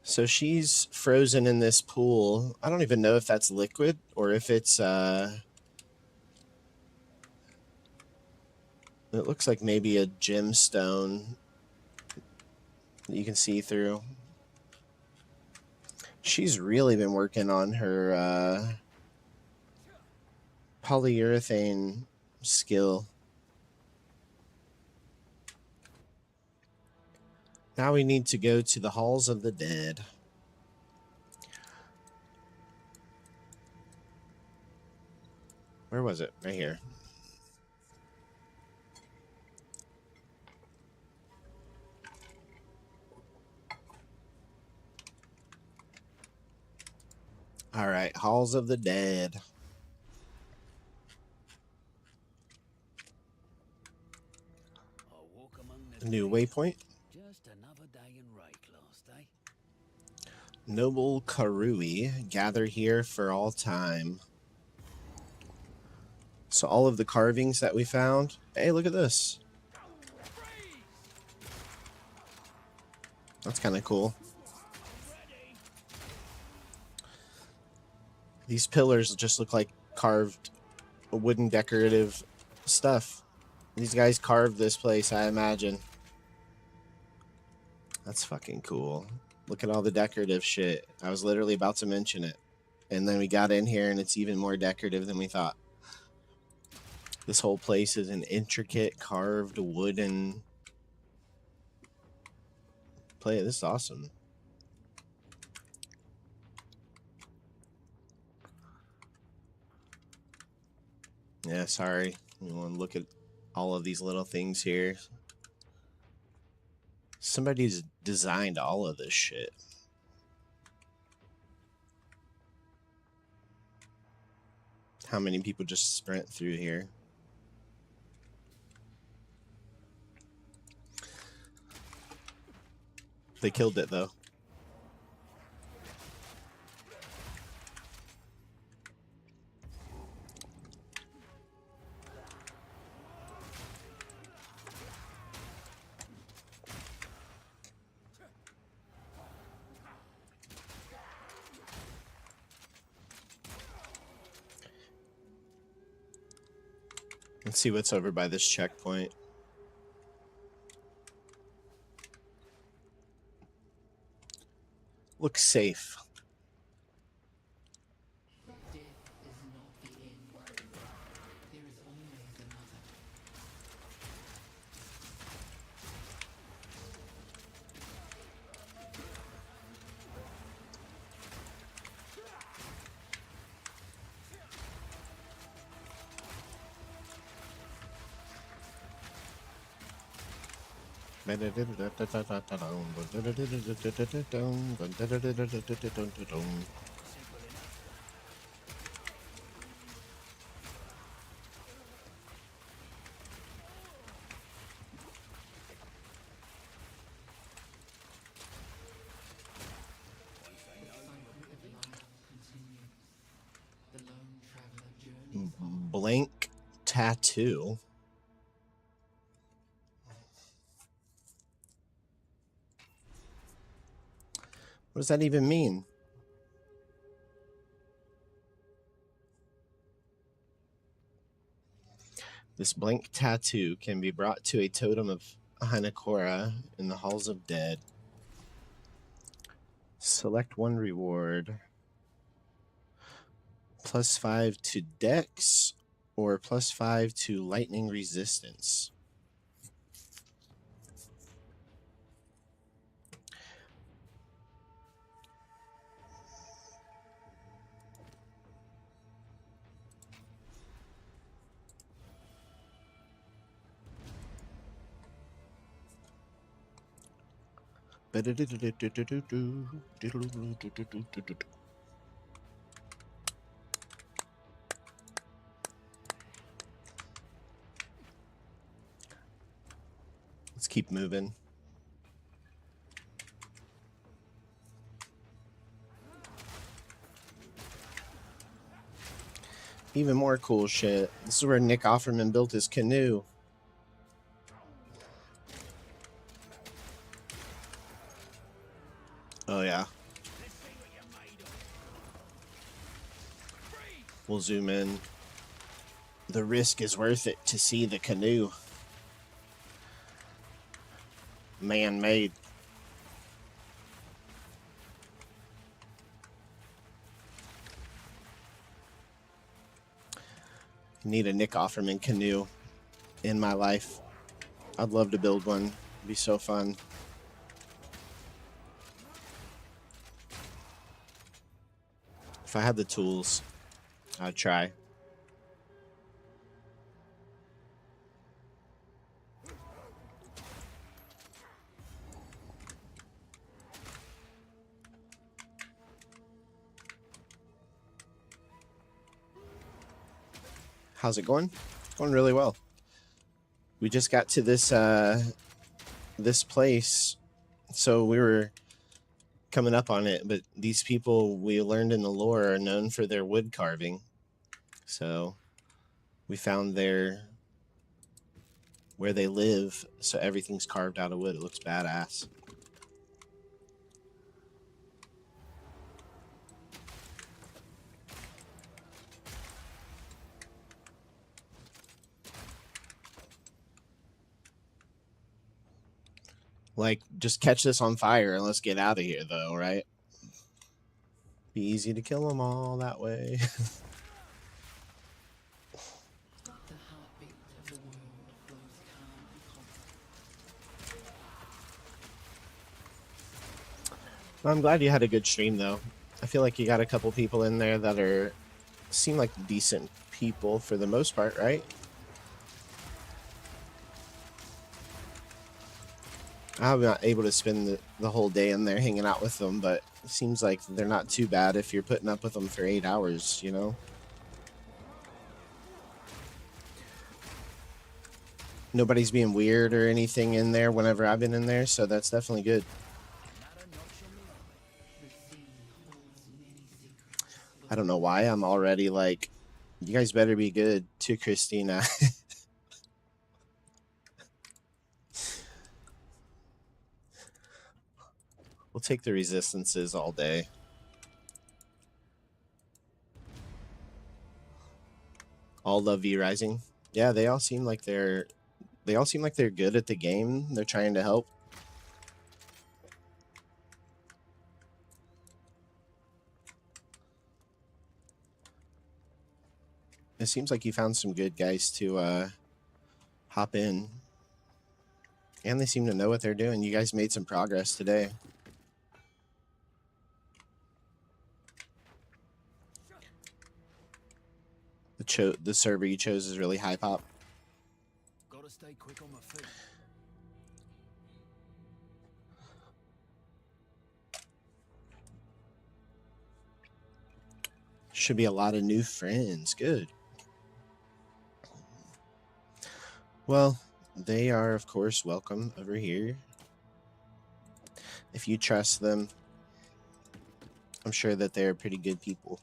So she's frozen in this pool. I don't even know if that's liquid or if it's it looks like maybe a gemstone that you can see through. She's really been working on her polyurethane skill. Now we need to go to the Halls of the Dead. Where was it? Right here. All right, Halls of the Dead. New waypoint. Just another day in Rayclast, eh? Noble Karui, gather here for all time. So all of the carvings that we found. Hey, look at this. That's kind of cool. These pillars just look like carved wooden decorative stuff. These guys carved this place, I imagine. That's fucking cool. Look at all the decorative shit. I was literally about to mention it. And then we got in here and it's even more decorative than we thought. This whole place is an intricate carved wooden play. This is awesome. Yeah, sorry. We want to look at all of these little things here. Somebody's designed all of this shit. How many people just sprint through here? They killed it though. Let's see what's over by this checkpoint. Looks safe. Death is not the end. There is always another. The lone traveler journeys on. Blank tattoo. What does that even mean? This blank tattoo can be brought to a totem of Hanakora in the Halls of Dead. Select one reward. +5 to Dex or +5 to lightning resistance. Let's keep moving. Even more cool shit. This is where Nick Offerman built his canoe. Oh, yeah. We'll zoom in. The risk is worth it to see the canoe. Man-made. Need a Nick Offerman canoe in my life. I'd love to build one. It'd be so fun. If I had the tools, I'd try. How's it going? It's going really well. We just got to this this place, so we were coming up on it, but these people we learned in the lore are known for their wood carving. So we found where they live, so everything's carved out of wood. It looks badass. Like, just catch this on fire and let's get out of here, though, right? Be easy to kill them all that way. Well, I'm glad you had a good stream, though. I feel like you got a couple people in there that seem like decent people for the most part, right? I'm not able to spend the whole day in there hanging out with them, but it seems like they're not too bad if you're putting up with them for 8 hours, you know? Nobody's being weird or anything in there whenever I've been in there, so that's definitely good. I don't know why I'm already like, you guys better be good to Christina. We'll take the resistances all day. All love V Rising. Yeah, they all seem like they're good at the game. They're trying to help. It seems like you found some good guys to hop in. And they seem to know what they're doing. You guys made some progress today. The server you chose is really high pop. Gotta stay quick on my feet. Should be a lot of new friends. Good. Well, they are, of course, welcome over here. If you trust them, I'm sure that they're pretty good people.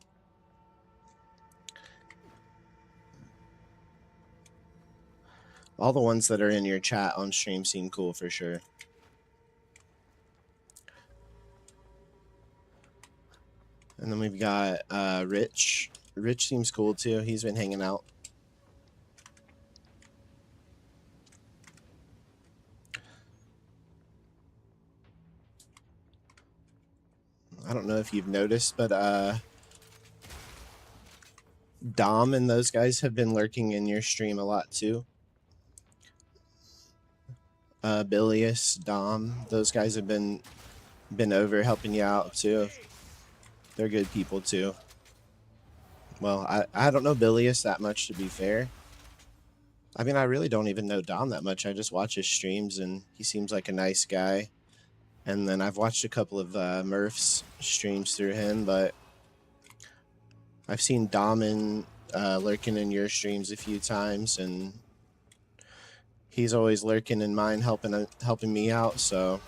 All the ones that are in your chat on stream seem cool for sure. And then we've got Rich. Rich seems cool too. He's been hanging out. I don't know if you've noticed, but Dom and those guys have been lurking in your stream a lot too. Bilius, Dom, those guys have been over helping you out too. They're good people too. Well, I don't know Bilius that much, to be fair. I mean, I really don't even know Dom that much. I just watch his streams and he seems like a nice guy. And then I've watched a couple of Murph's streams through him, but I've seen Dom lurking in your streams a few times, and he's always lurking in mine, helping me out. So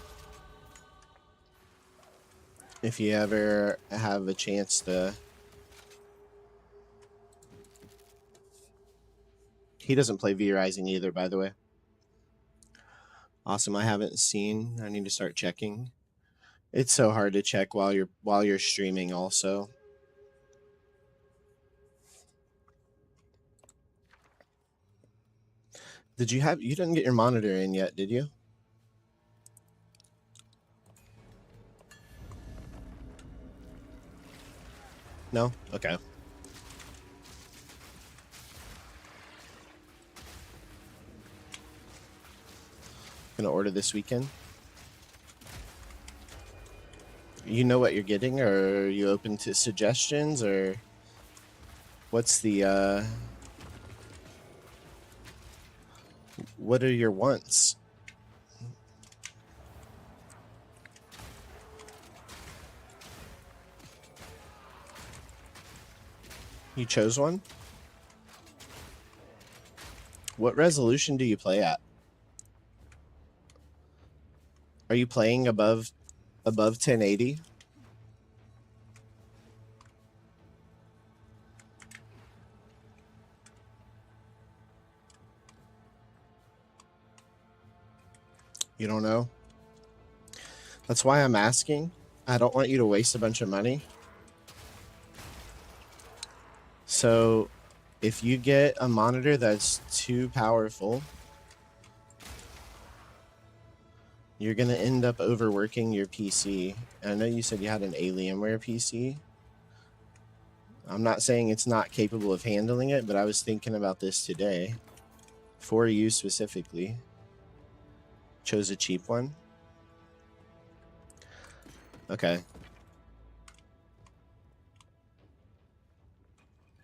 if you ever have a chance to, he doesn't play V Rising either, by the way. Awesome. I haven't seen. I need to start checking. It's so hard to check while you're streaming also. You didn't get your monitor in yet, did you? No? Okay. Gonna order this weekend. You know what you're getting, or are you open to suggestions, or what's the what are your wants? You chose one? What resolution do you play at? Are you playing above 1080? You don't know? That's why I'm asking. I don't want you to waste a bunch of money. So if you get a monitor that's too powerful, you're going to end up overworking your PC. And I know you said you had an Alienware PC. I'm not saying it's not capable of handling it, but I was thinking about this today. For you specifically. Chose a cheap one. Okay.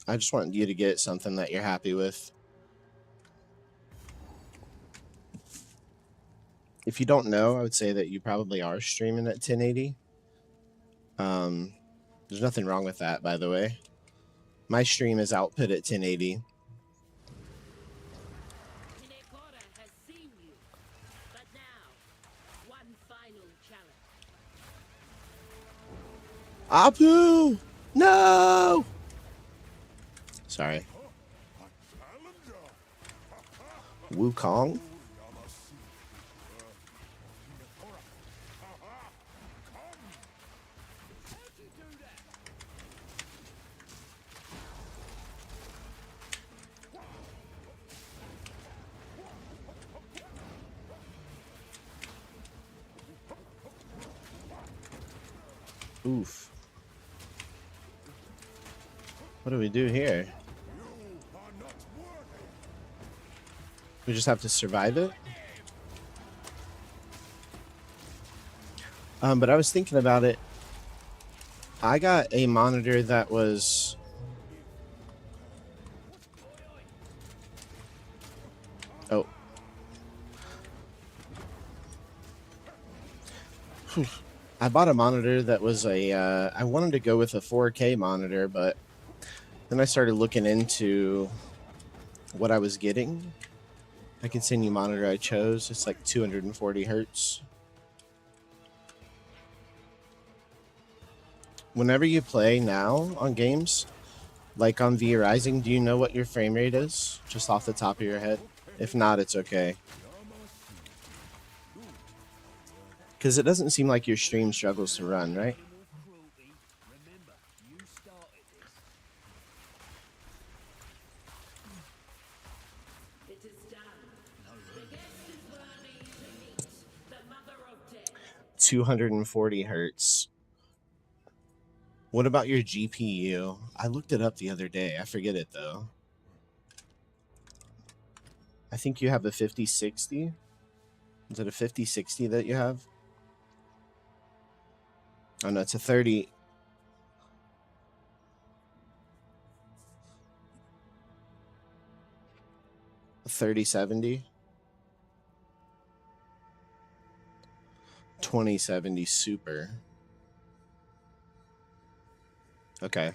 I just want you to get something that you're happy with. If you don't know, I would say that you probably are streaming at 1080. There's nothing wrong with that, by the way. My stream is output at 1080. Hinekora has seen you. But now, one final challenge. Apu! No! Sorry. Wukong? Oof. What do we do here? We just have to survive it? But I was thinking about it. I got a monitor that was... Oh. Whew. I bought a monitor that was a... I wanted to go with a 4K monitor, but then I started looking into what I was getting. I continue monitor I chose. It's like 240 hertz. Whenever you play now on games, like on V Rising, do you know what your frame rate is? Just off the top of your head? If not, it's okay. Because it doesn't seem like your stream struggles to run, right? It is done. The guest is worthy to meet the mother of death. 240 hertz. What about your GPU? I looked it up the other day. I forget it though. I think you have a 5060. Is it a 5060 that you have? Oh no, it's a 30. A 3070. 2070 Super. Okay.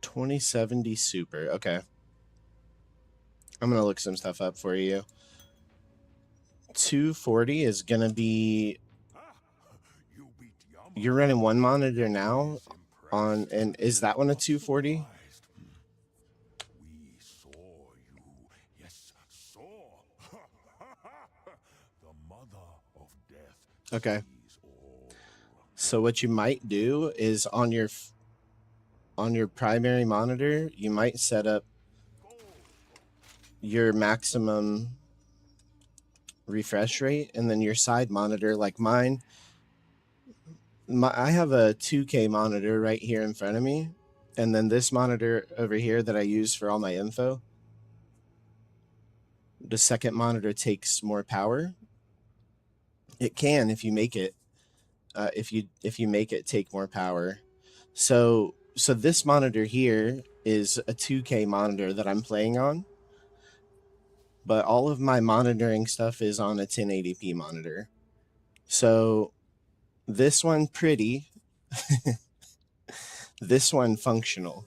$2070 Super. Okay. I'm gonna look some stuff up for you. 240 is gonna be. You're running one monitor now on, and is that one a 240? We saw you. Yes, saw. The mother of death. Okay. So what you might do is on your primary monitor, you might set up your maximum refresh rate, and then your side monitor, like mine. I have a 2K monitor right here in front of me, and then this monitor over here that I use for all my info. The second monitor takes more power. It can if you make it. If you make it take more power. So this monitor here is a 2K monitor that I'm playing on, but all of my monitoring stuff is on a 1080p monitor. So this one pretty, this one functional,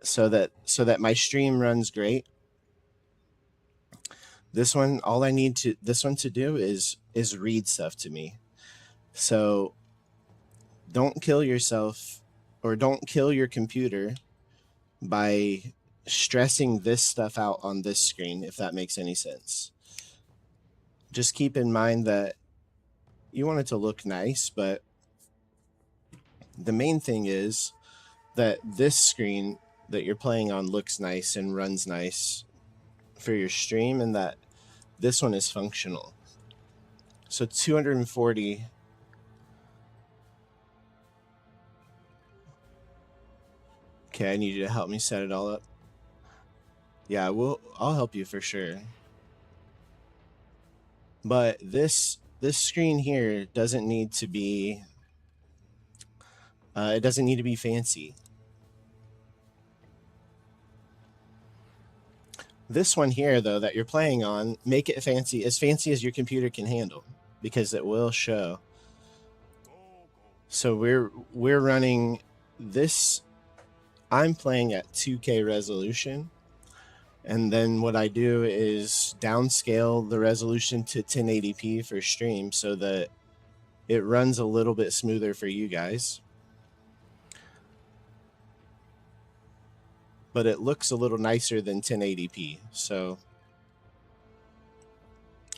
so that my stream runs great. This one, all I need to do is read stuff to me. So don't kill yourself, or don't kill your computer by stressing this stuff out on this screen, if that makes any sense. Just keep in mind that you want it to look nice, but the main thing is that this screen that you're playing on looks nice and runs nice for your stream, and that this one is functional. So 240. Okay, I need you to help me set it all up. Yeah, I'll help you for sure. But this screen here doesn't need to be it doesn't need to be fancy. This one here, though, that you're playing on, make it fancy as your computer can handle, because it will show. So we're running this. I'm playing at 2K resolution, and then what I do is downscale the resolution to 1080p for stream so that it runs a little bit smoother for you guys. But it looks a little nicer than 1080p, so,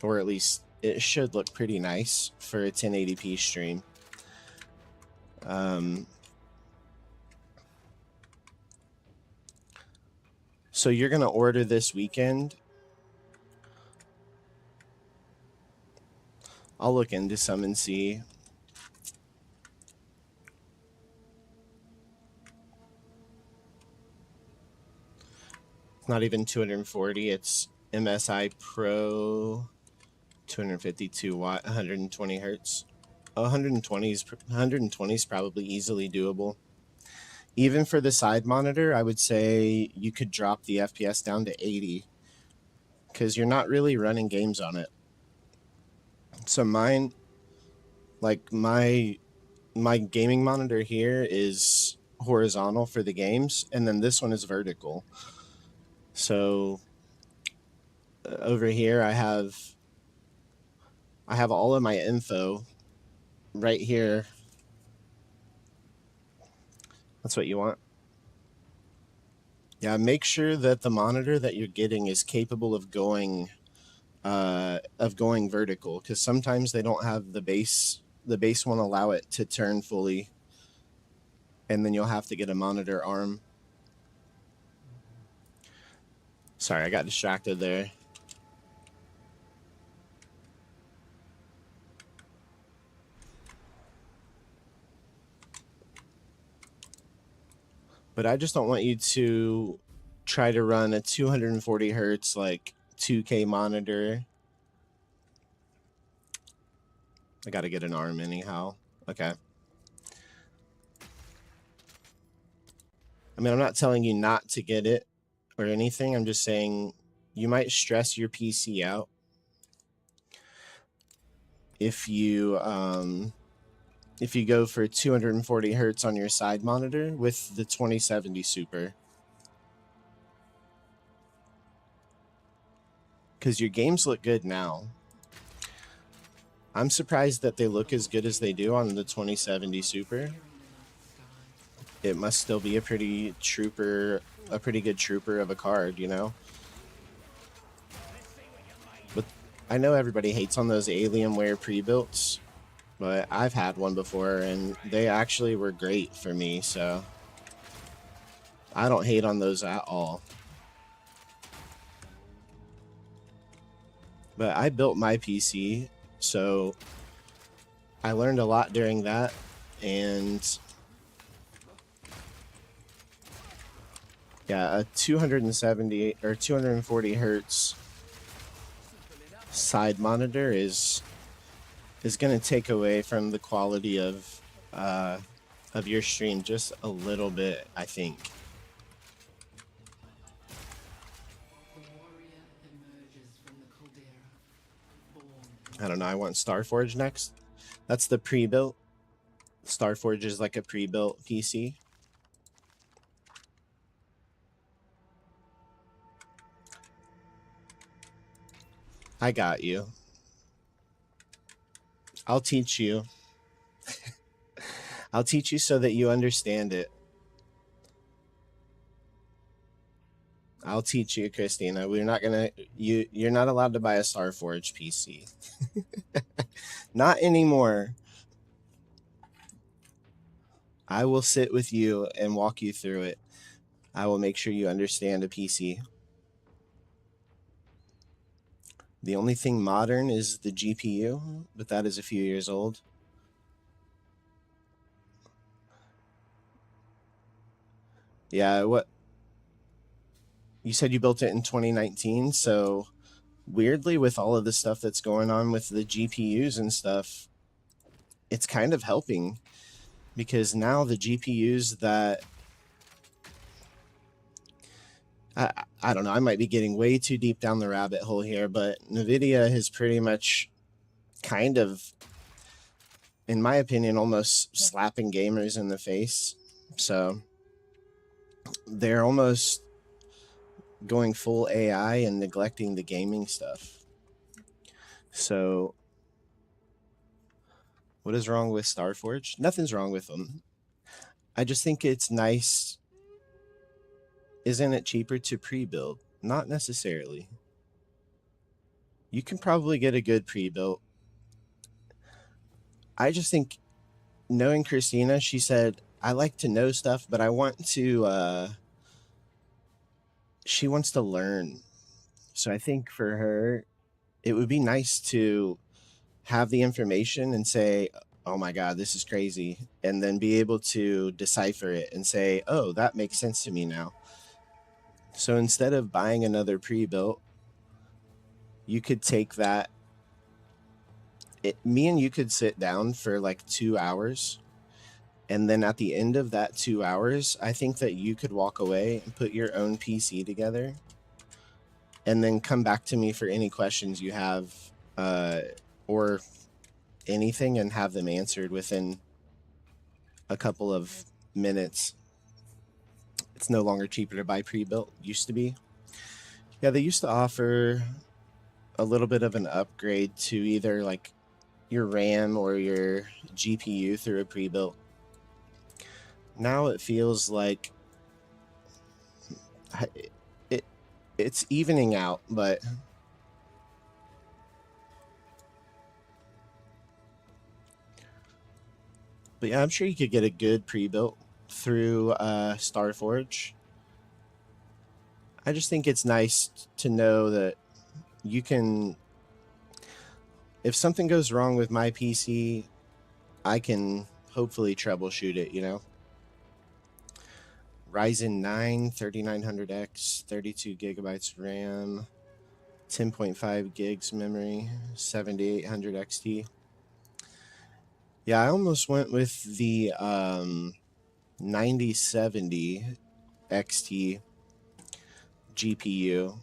or at least it should look pretty nice for a 1080p stream. So you're going to order this weekend. I'll look into some and see. It's not even 240. It's MSI Pro, 252 watt, 120 hertz. 120 is probably easily doable. Even for the side monitor, I would say you could drop the FPS down to 80 because you're not really running games on it. So mine, like my gaming monitor here is horizontal for the games, and then this one is vertical. So over here I have all of my info right here. That's what you want. Yeah, make sure that the monitor that you're getting is capable of going vertical, because sometimes they don't have the base won't allow it to turn fully, and then you'll have to get a monitor arm. Sorry, I got distracted there. But I just don't want you to try to run a 240 hertz like 2K monitor. I got to get an arm anyhow. Okay. I mean, I'm not telling you not to get it or anything. I'm just saying you might stress your PC out if you go for 240 hertz on your side monitor with the 2070 Super. Because your games look good now. I'm surprised that they look as good as they do on the 2070 Super. It must still be a pretty good trooper of a card, you know? But I know everybody hates on those Alienware pre-builts, but I've had one before, and they actually were great for me, so I don't hate on those at all. But I built my PC, so I learned a lot during that, and yeah, a 270 or 240 hertz side monitor is going to take away from the quality of your stream just a little bit, I think. I don't know. I want Starforge next. That's the pre-built. Starforge is like a pre-built PC. I got you. I'll teach you. I'll teach you so that you understand it. I'll teach you, Christina. We're not gonna. You're not allowed to buy a Starforge PC. Not anymore. I will sit with you and walk you through it. I will make sure you understand a PC. The only thing modern is the GPU, but that is a few years old. Yeah, what? You said you built it in 2019, so weirdly, with all of the stuff that's going on with the GPUs and stuff, it's kind of helping, because now the GPUs that I don't know, I might be getting way too deep down the rabbit hole here, but NVIDIA has pretty much kind of, in my opinion, almost slapping gamers in the face. So they're almost going full AI and neglecting the gaming stuff. So what is wrong with Starforge? Nothing's wrong with them. I just think it's nice. Isn't it cheaper to pre-build? Not necessarily. You can probably get a good pre-built. I just think, knowing Christina, she said, I like to know stuff, but I want to, she wants to learn. So I think for her, it would be nice to have the information and say, oh my God, this is crazy. And then be able to decipher it and say, oh, that makes sense to me now. So instead of buying another pre-built, you could take that. Me and you could sit down for like 2 hours. And then at the end of that 2 hours, I think that you could walk away and put your own PC together and then come back to me for any questions you have, or anything, and have them answered within a couple of minutes. It's no longer cheaper to buy pre-built. Used to be. Yeah, they used to offer a little bit of an upgrade to either like your RAM or your GPU through a pre-built. Now it feels like it's evening out, but yeah, I'm sure you could get a good pre-built through Starforge. I just think it's nice to know that you can, if something goes wrong with my PC, I can hopefully troubleshoot it, you know? Ryzen 9 3900X, 32 gigabytes RAM, 10.5 gigs memory, 7800 XT. Yeah, I almost went with the 9070 XT GPU.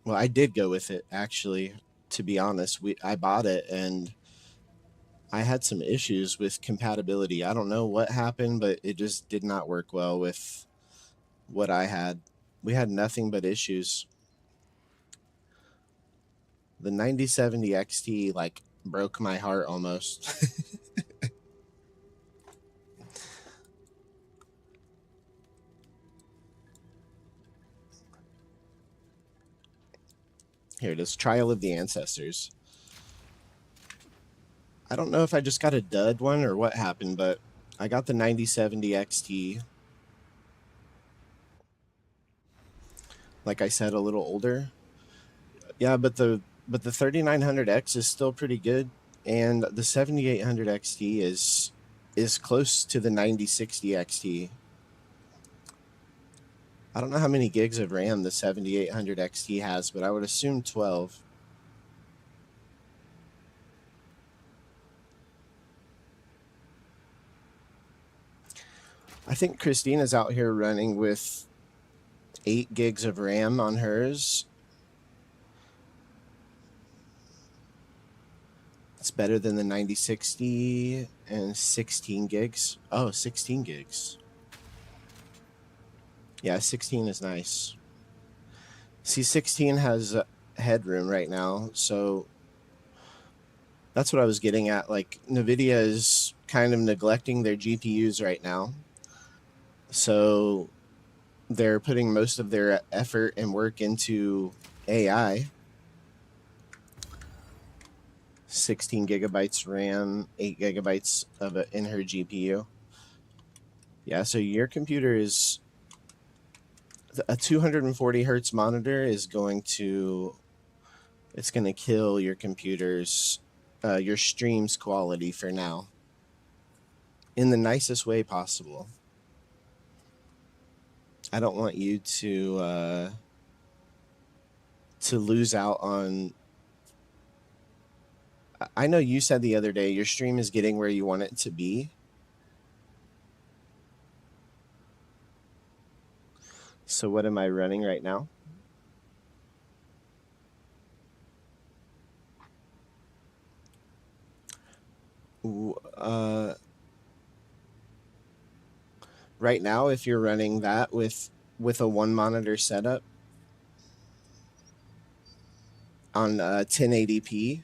Well, I did go with it, actually, to be honest. I bought it and I had some issues with compatibility. I don't know what happened, but it just did not work well with what I had. We had nothing but issues. The 9070 XT like broke my heart almost. Here it is, Trial of the Ancestors. I don't know if I just got a dud one or what happened, but I got the 9070 XT. Like I said, a little older. Yeah, but the 3900X is still pretty good, and the 7800 XT is close to the 9060 XT. I don't know how many gigs of RAM the 7800 XT has, but I would assume 12. I think Christina's out here running with 8 gigs of RAM on hers. It's better than the 9060 and 16 gigs. Oh, 16 gigs. Yeah, 16 is nice. See, 16 has headroom right now, so that's what I was getting at. Like, NVIDIA is kind of neglecting their GPUs right now. So they're putting most of their effort and work into AI. 16 gigabytes RAM, 8 gigabytes of it in her GPU. Yeah, so your computer is a 240 hertz monitor is going to, it's going to kill your computer's, your stream's quality for now, in the nicest way possible. I don't want you to lose out on. I know you said the other day your stream is getting where you want it to be. So what am I running right now? Right now, if you're running that with a one monitor setup on 1080p,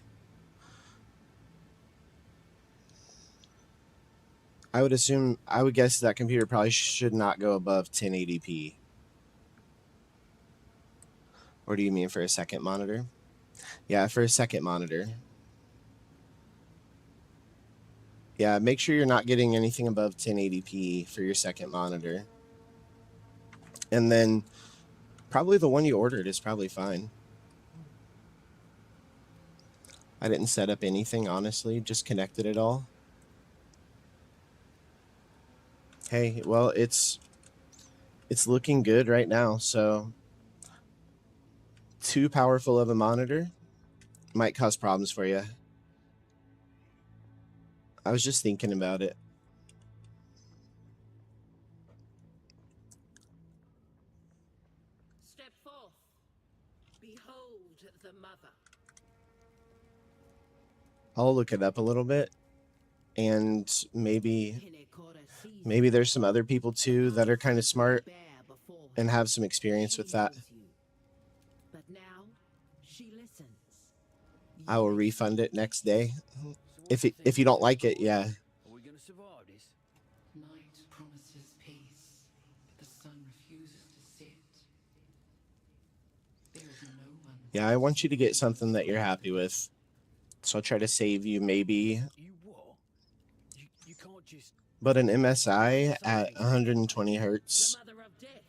I would guess that computer probably should not go above 1080p. Or do you mean for a second monitor? Yeah, for a second monitor. Yeah, make sure you're not getting anything above 1080p for your second monitor. And then probably the one you ordered is probably fine. I didn't set up anything, honestly, just connected it all. Hey, well, it's looking good right now, so too powerful of a monitor might cause problems for you. I was just thinking about it. Step forth. Behold the mother. I'll look it up a little bit, and maybe there's some other people too that are kind of smart and have some experience with that. But now she listens. I will refund it next day. If you don't like it, yeah. Are we going to survive this? Night promises peace, but the sun refuses to set. There is no one. Yeah, I want you to get something that you're happy with. So I'll try to save you maybe. You what? You can't just... But an MSI at 120 hertz. The mother of death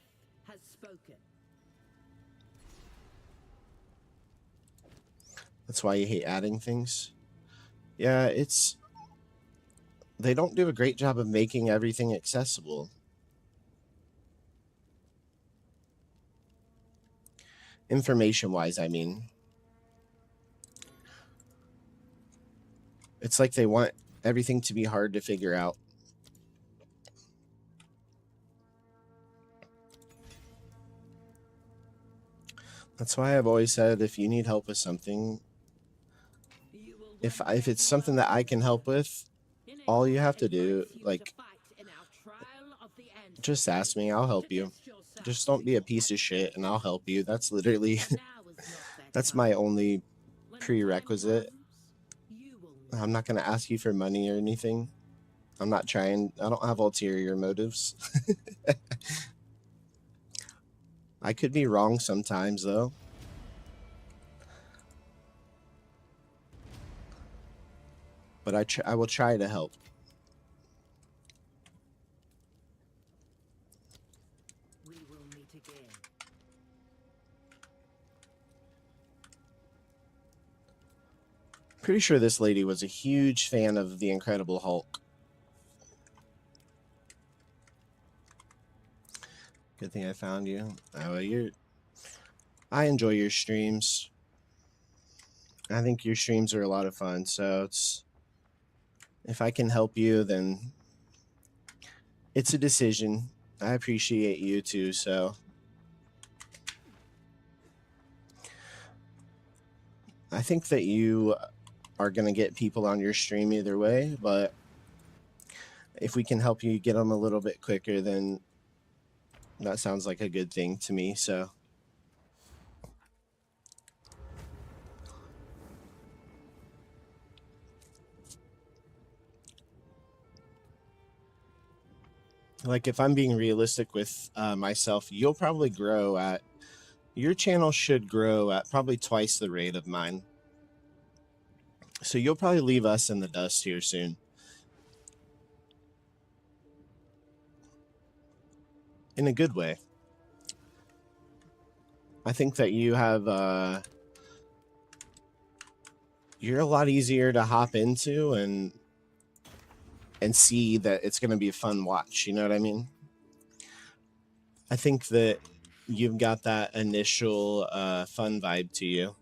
has spoken. That's why you hate adding things. Yeah, they don't do a great job of making everything accessible. Information-wise, I mean. It's like they want everything to be hard to figure out. That's why I've always said if you need help with something, if it's something that I can help with, all you have to do, like, just ask me, I'll help you. Just don't be a piece of shit and I'll help you. That's literally, that's my only prerequisite. I'm not going to ask you for money or anything. I'm not trying, I don't have ulterior motives. I could be wrong sometimes, though. But I will try to help. We will meet again. Pretty sure this lady was a huge fan of the Incredible Hulk. Good thing I found you. Oh, I enjoy your streams. I think your streams are a lot of fun, so if I can help you, then it's a decision. I appreciate you too, so I think that you are going to get people on your stream either way, but if we can help you get them a little bit quicker, then that sounds like a good thing to me, so. Like, if I'm being realistic with myself, you'll probably grow at, your channel should grow at probably twice the rate of mine. So you'll probably leave us in the dust here soon. In a good way. I think that you have you're a lot easier to hop into and see that it's going to be a fun watch. You know what I mean? I think that you've got that initial fun vibe to you.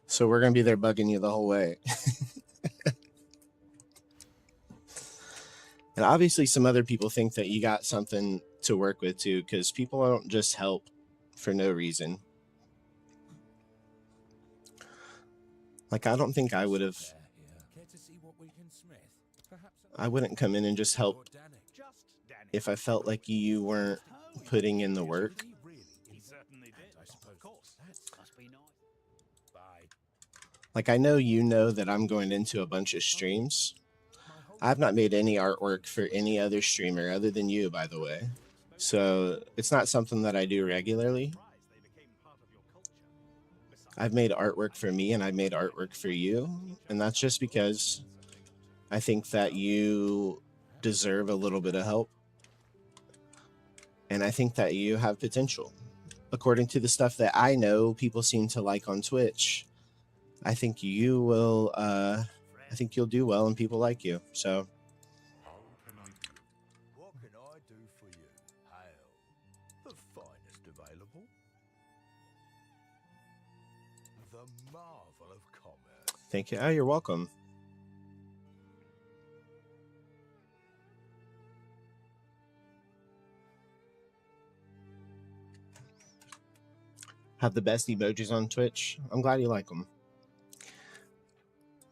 So we're going to be there bugging you the whole way. And obviously some other people think that you got something to work with too, because people don't just help for no reason. Like, I don't think I would have... I wouldn't come in and just help if I felt like you weren't putting in the work. Like, I know you know that I'm going into a bunch of streams. I've not made any artwork for any other streamer other than you, by the way. So it's not something that I do regularly. I've made artwork for me and I've made artwork for you. And that's just because I think that you deserve a little bit of help. And I think that you have potential. According to the stuff that I know people seem to like on Twitch, I think you will, I think you'll do well and people like you. So. What can I do for you? Hail, the finest available. The marvel of commerce. Thank you. Oh, you're welcome. Have the best emojis on Twitch. I'm glad you like them.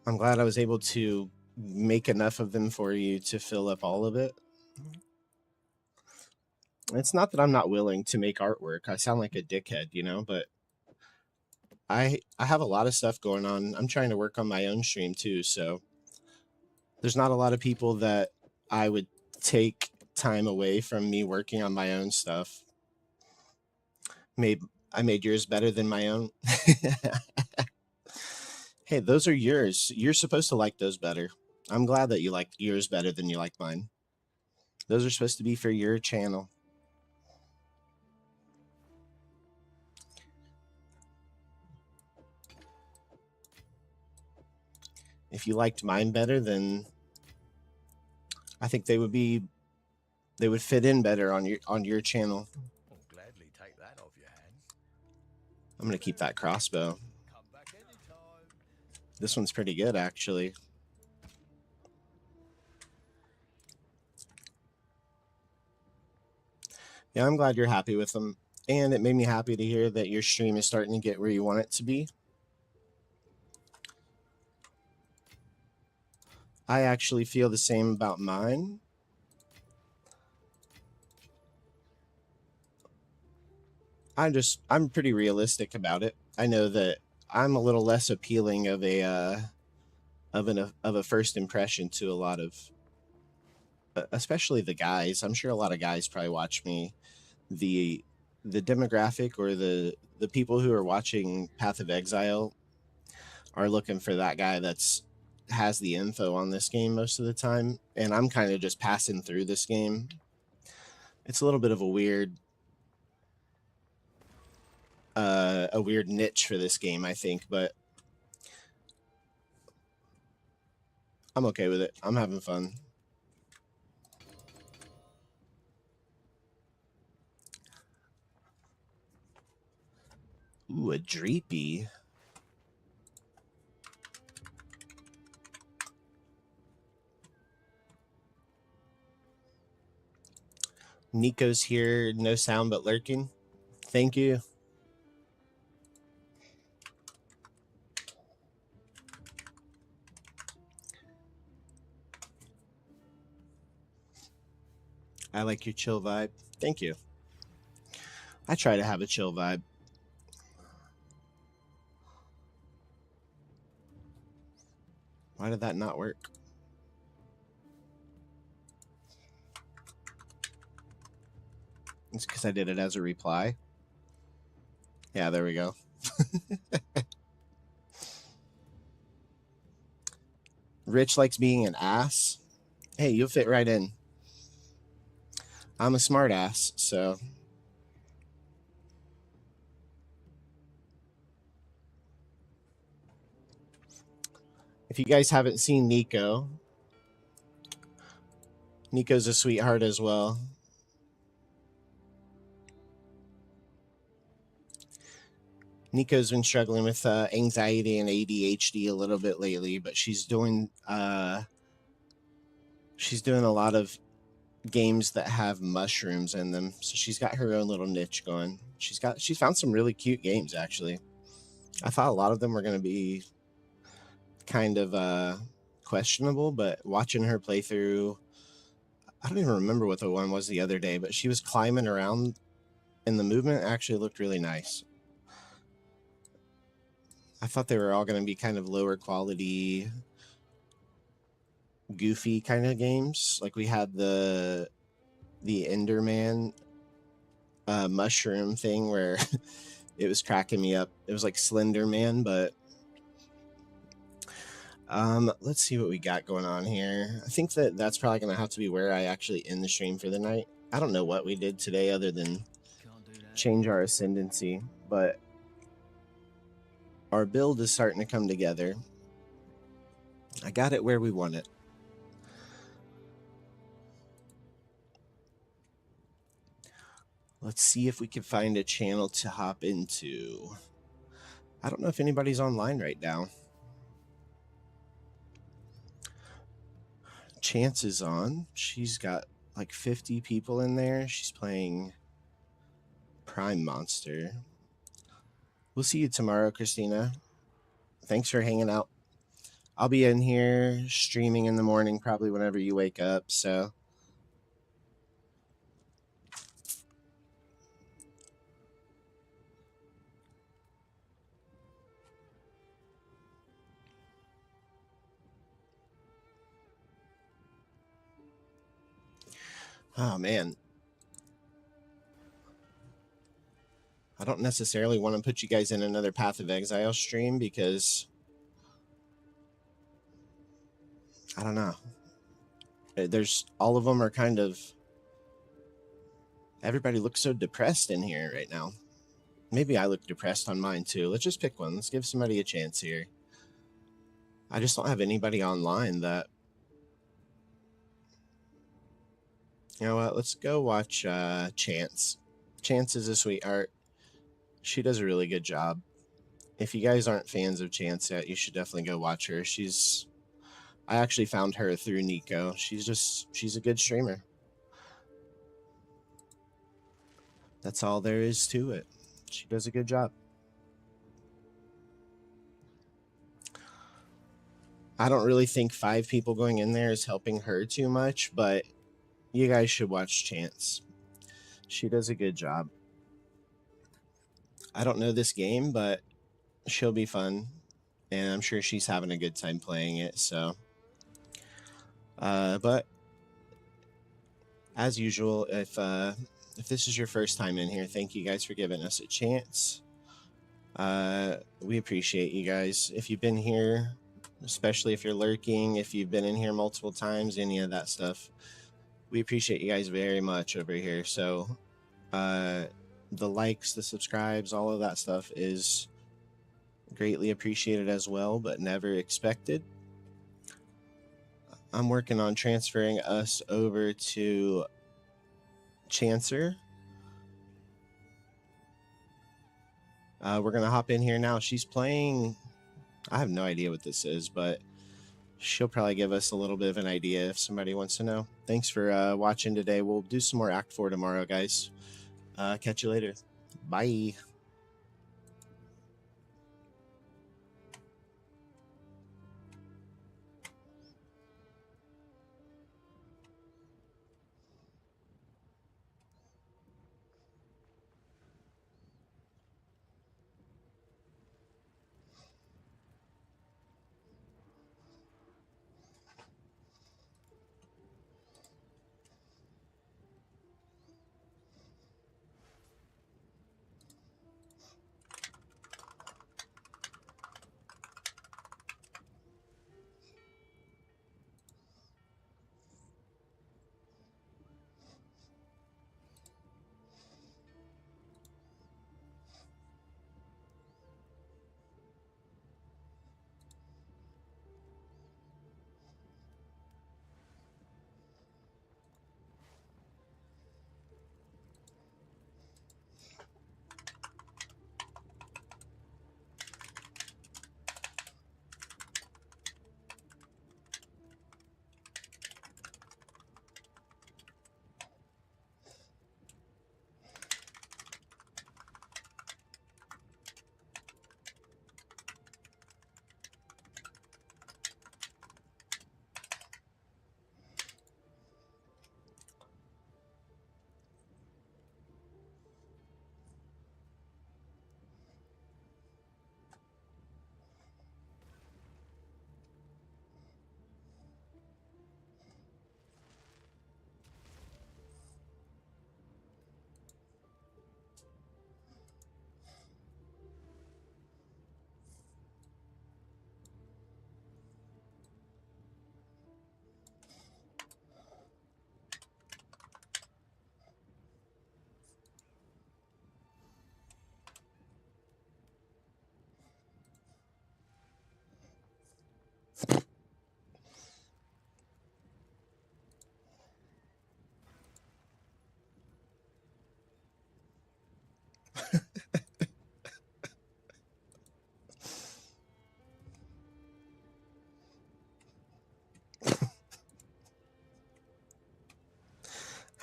I'm glad I was able to make enough of them for you to fill up all of it. It's not that I'm not willing to make artwork. I sound like a dickhead, you know, but I have a lot of stuff going on. I'm trying to work on my own stream too, so there's not a lot of people that I would take time away from me working on my own stuff. I made yours better than my own. Hey, those are yours. You're supposed to like those better. I'm glad that you like yours better than you like mine. Those are supposed to be for your channel. If you liked mine better, then I think they would fit in better on your channel. I'll gladly take that off your hands. I'm gonna keep that crossbow. Come back anytime. This one's pretty good, actually. Yeah, I'm glad you're happy with them. And it made me happy to hear that your stream is starting to get where you want it to be. I actually feel the same about mine. I'm pretty realistic about it. I know that I'm a little less appealing of a first impression to a lot of, especially the guys. I'm sure a lot of guys probably watch me. The demographic or the people who are watching Path of Exile are looking for that guy has the info on this game most of the time, and I'm kind of just passing through this game. It's a little bit of a weird niche for this game, I think, but I'm okay with it. I'm having fun. Ooh, a dreepy. Nico's here, no sound but lurking. Thank you. I like your chill vibe. Thank you. I try to have a chill vibe. Why did that not work? It's because I did it as a reply. Yeah, there we go. Rich likes being an ass. Hey, you'll fit right in. I'm a smartass, so. If you guys haven't seen Nico, Nico's a sweetheart as well. Nico's been struggling with anxiety and ADHD a little bit lately, but she's doing a lot of games that have mushrooms in them. So she's got her own little niche going. She's found some really cute games, actually. I thought a lot of them were going to be kind of questionable, but watching her play through, I don't even remember what the one was the other day, but she was climbing around and the movement actually looked really nice. I thought they were all going to be kind of lower quality, goofy kind of games. Like we had the Enderman mushroom thing where it was cracking me up. It was like Slender Man, but let's see what we got going on here. I think that's probably going to have to be where I actually end the stream for the night. I don't know what we did today other than change our ascendancy, but our build is starting to come together. I got it where we want it. Let's see if we can find a channel to hop into. I don't know if anybody's online right now. Chance is on. She's got like 50 people in there. She's playing Prime Monster. We'll see you tomorrow, Christina. Thanks for hanging out. I'll be in here streaming in the morning, probably whenever you wake up, so. Oh, man. I don't necessarily want to put you guys in another Path of Exile stream because I don't know. There's all of them are kind of. Everybody looks so depressed in here right now. Maybe I look depressed on mine too. Let's just pick one. Let's give somebody a chance here. I just don't have anybody online that. You know what? Let's go watch Chance. Chance is a sweetheart. She does a really good job. If you guys aren't fans of Chance yet, you should definitely go watch her. I actually found her through Nico. She's a good streamer. That's all there is to it. She does a good job. I don't really think 5 people going in there is helping her too much, but you guys should watch Chance. She does a good job. I don't know this game, but she'll be fun, and I'm sure she's having a good time playing it, so. But as usual, if this is your first time in here, thank you guys for giving us a chance. We appreciate you guys. If you've been here, especially if you're lurking, if you've been in here multiple times, any of that stuff, we appreciate you guys very much over here. So the likes, the subscribes, all of that stuff is greatly appreciated as well, but never expected. I'm working on transferring us over to Chancer. We're going to hop in here now. She's playing. I have no idea what this is, but she'll probably give us a little bit of an idea if somebody wants to know. Thanks for watching today. We'll do some more Act 4 tomorrow, guys. Catch you later. Bye.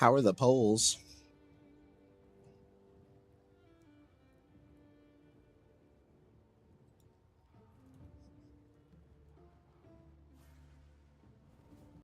How are the polls?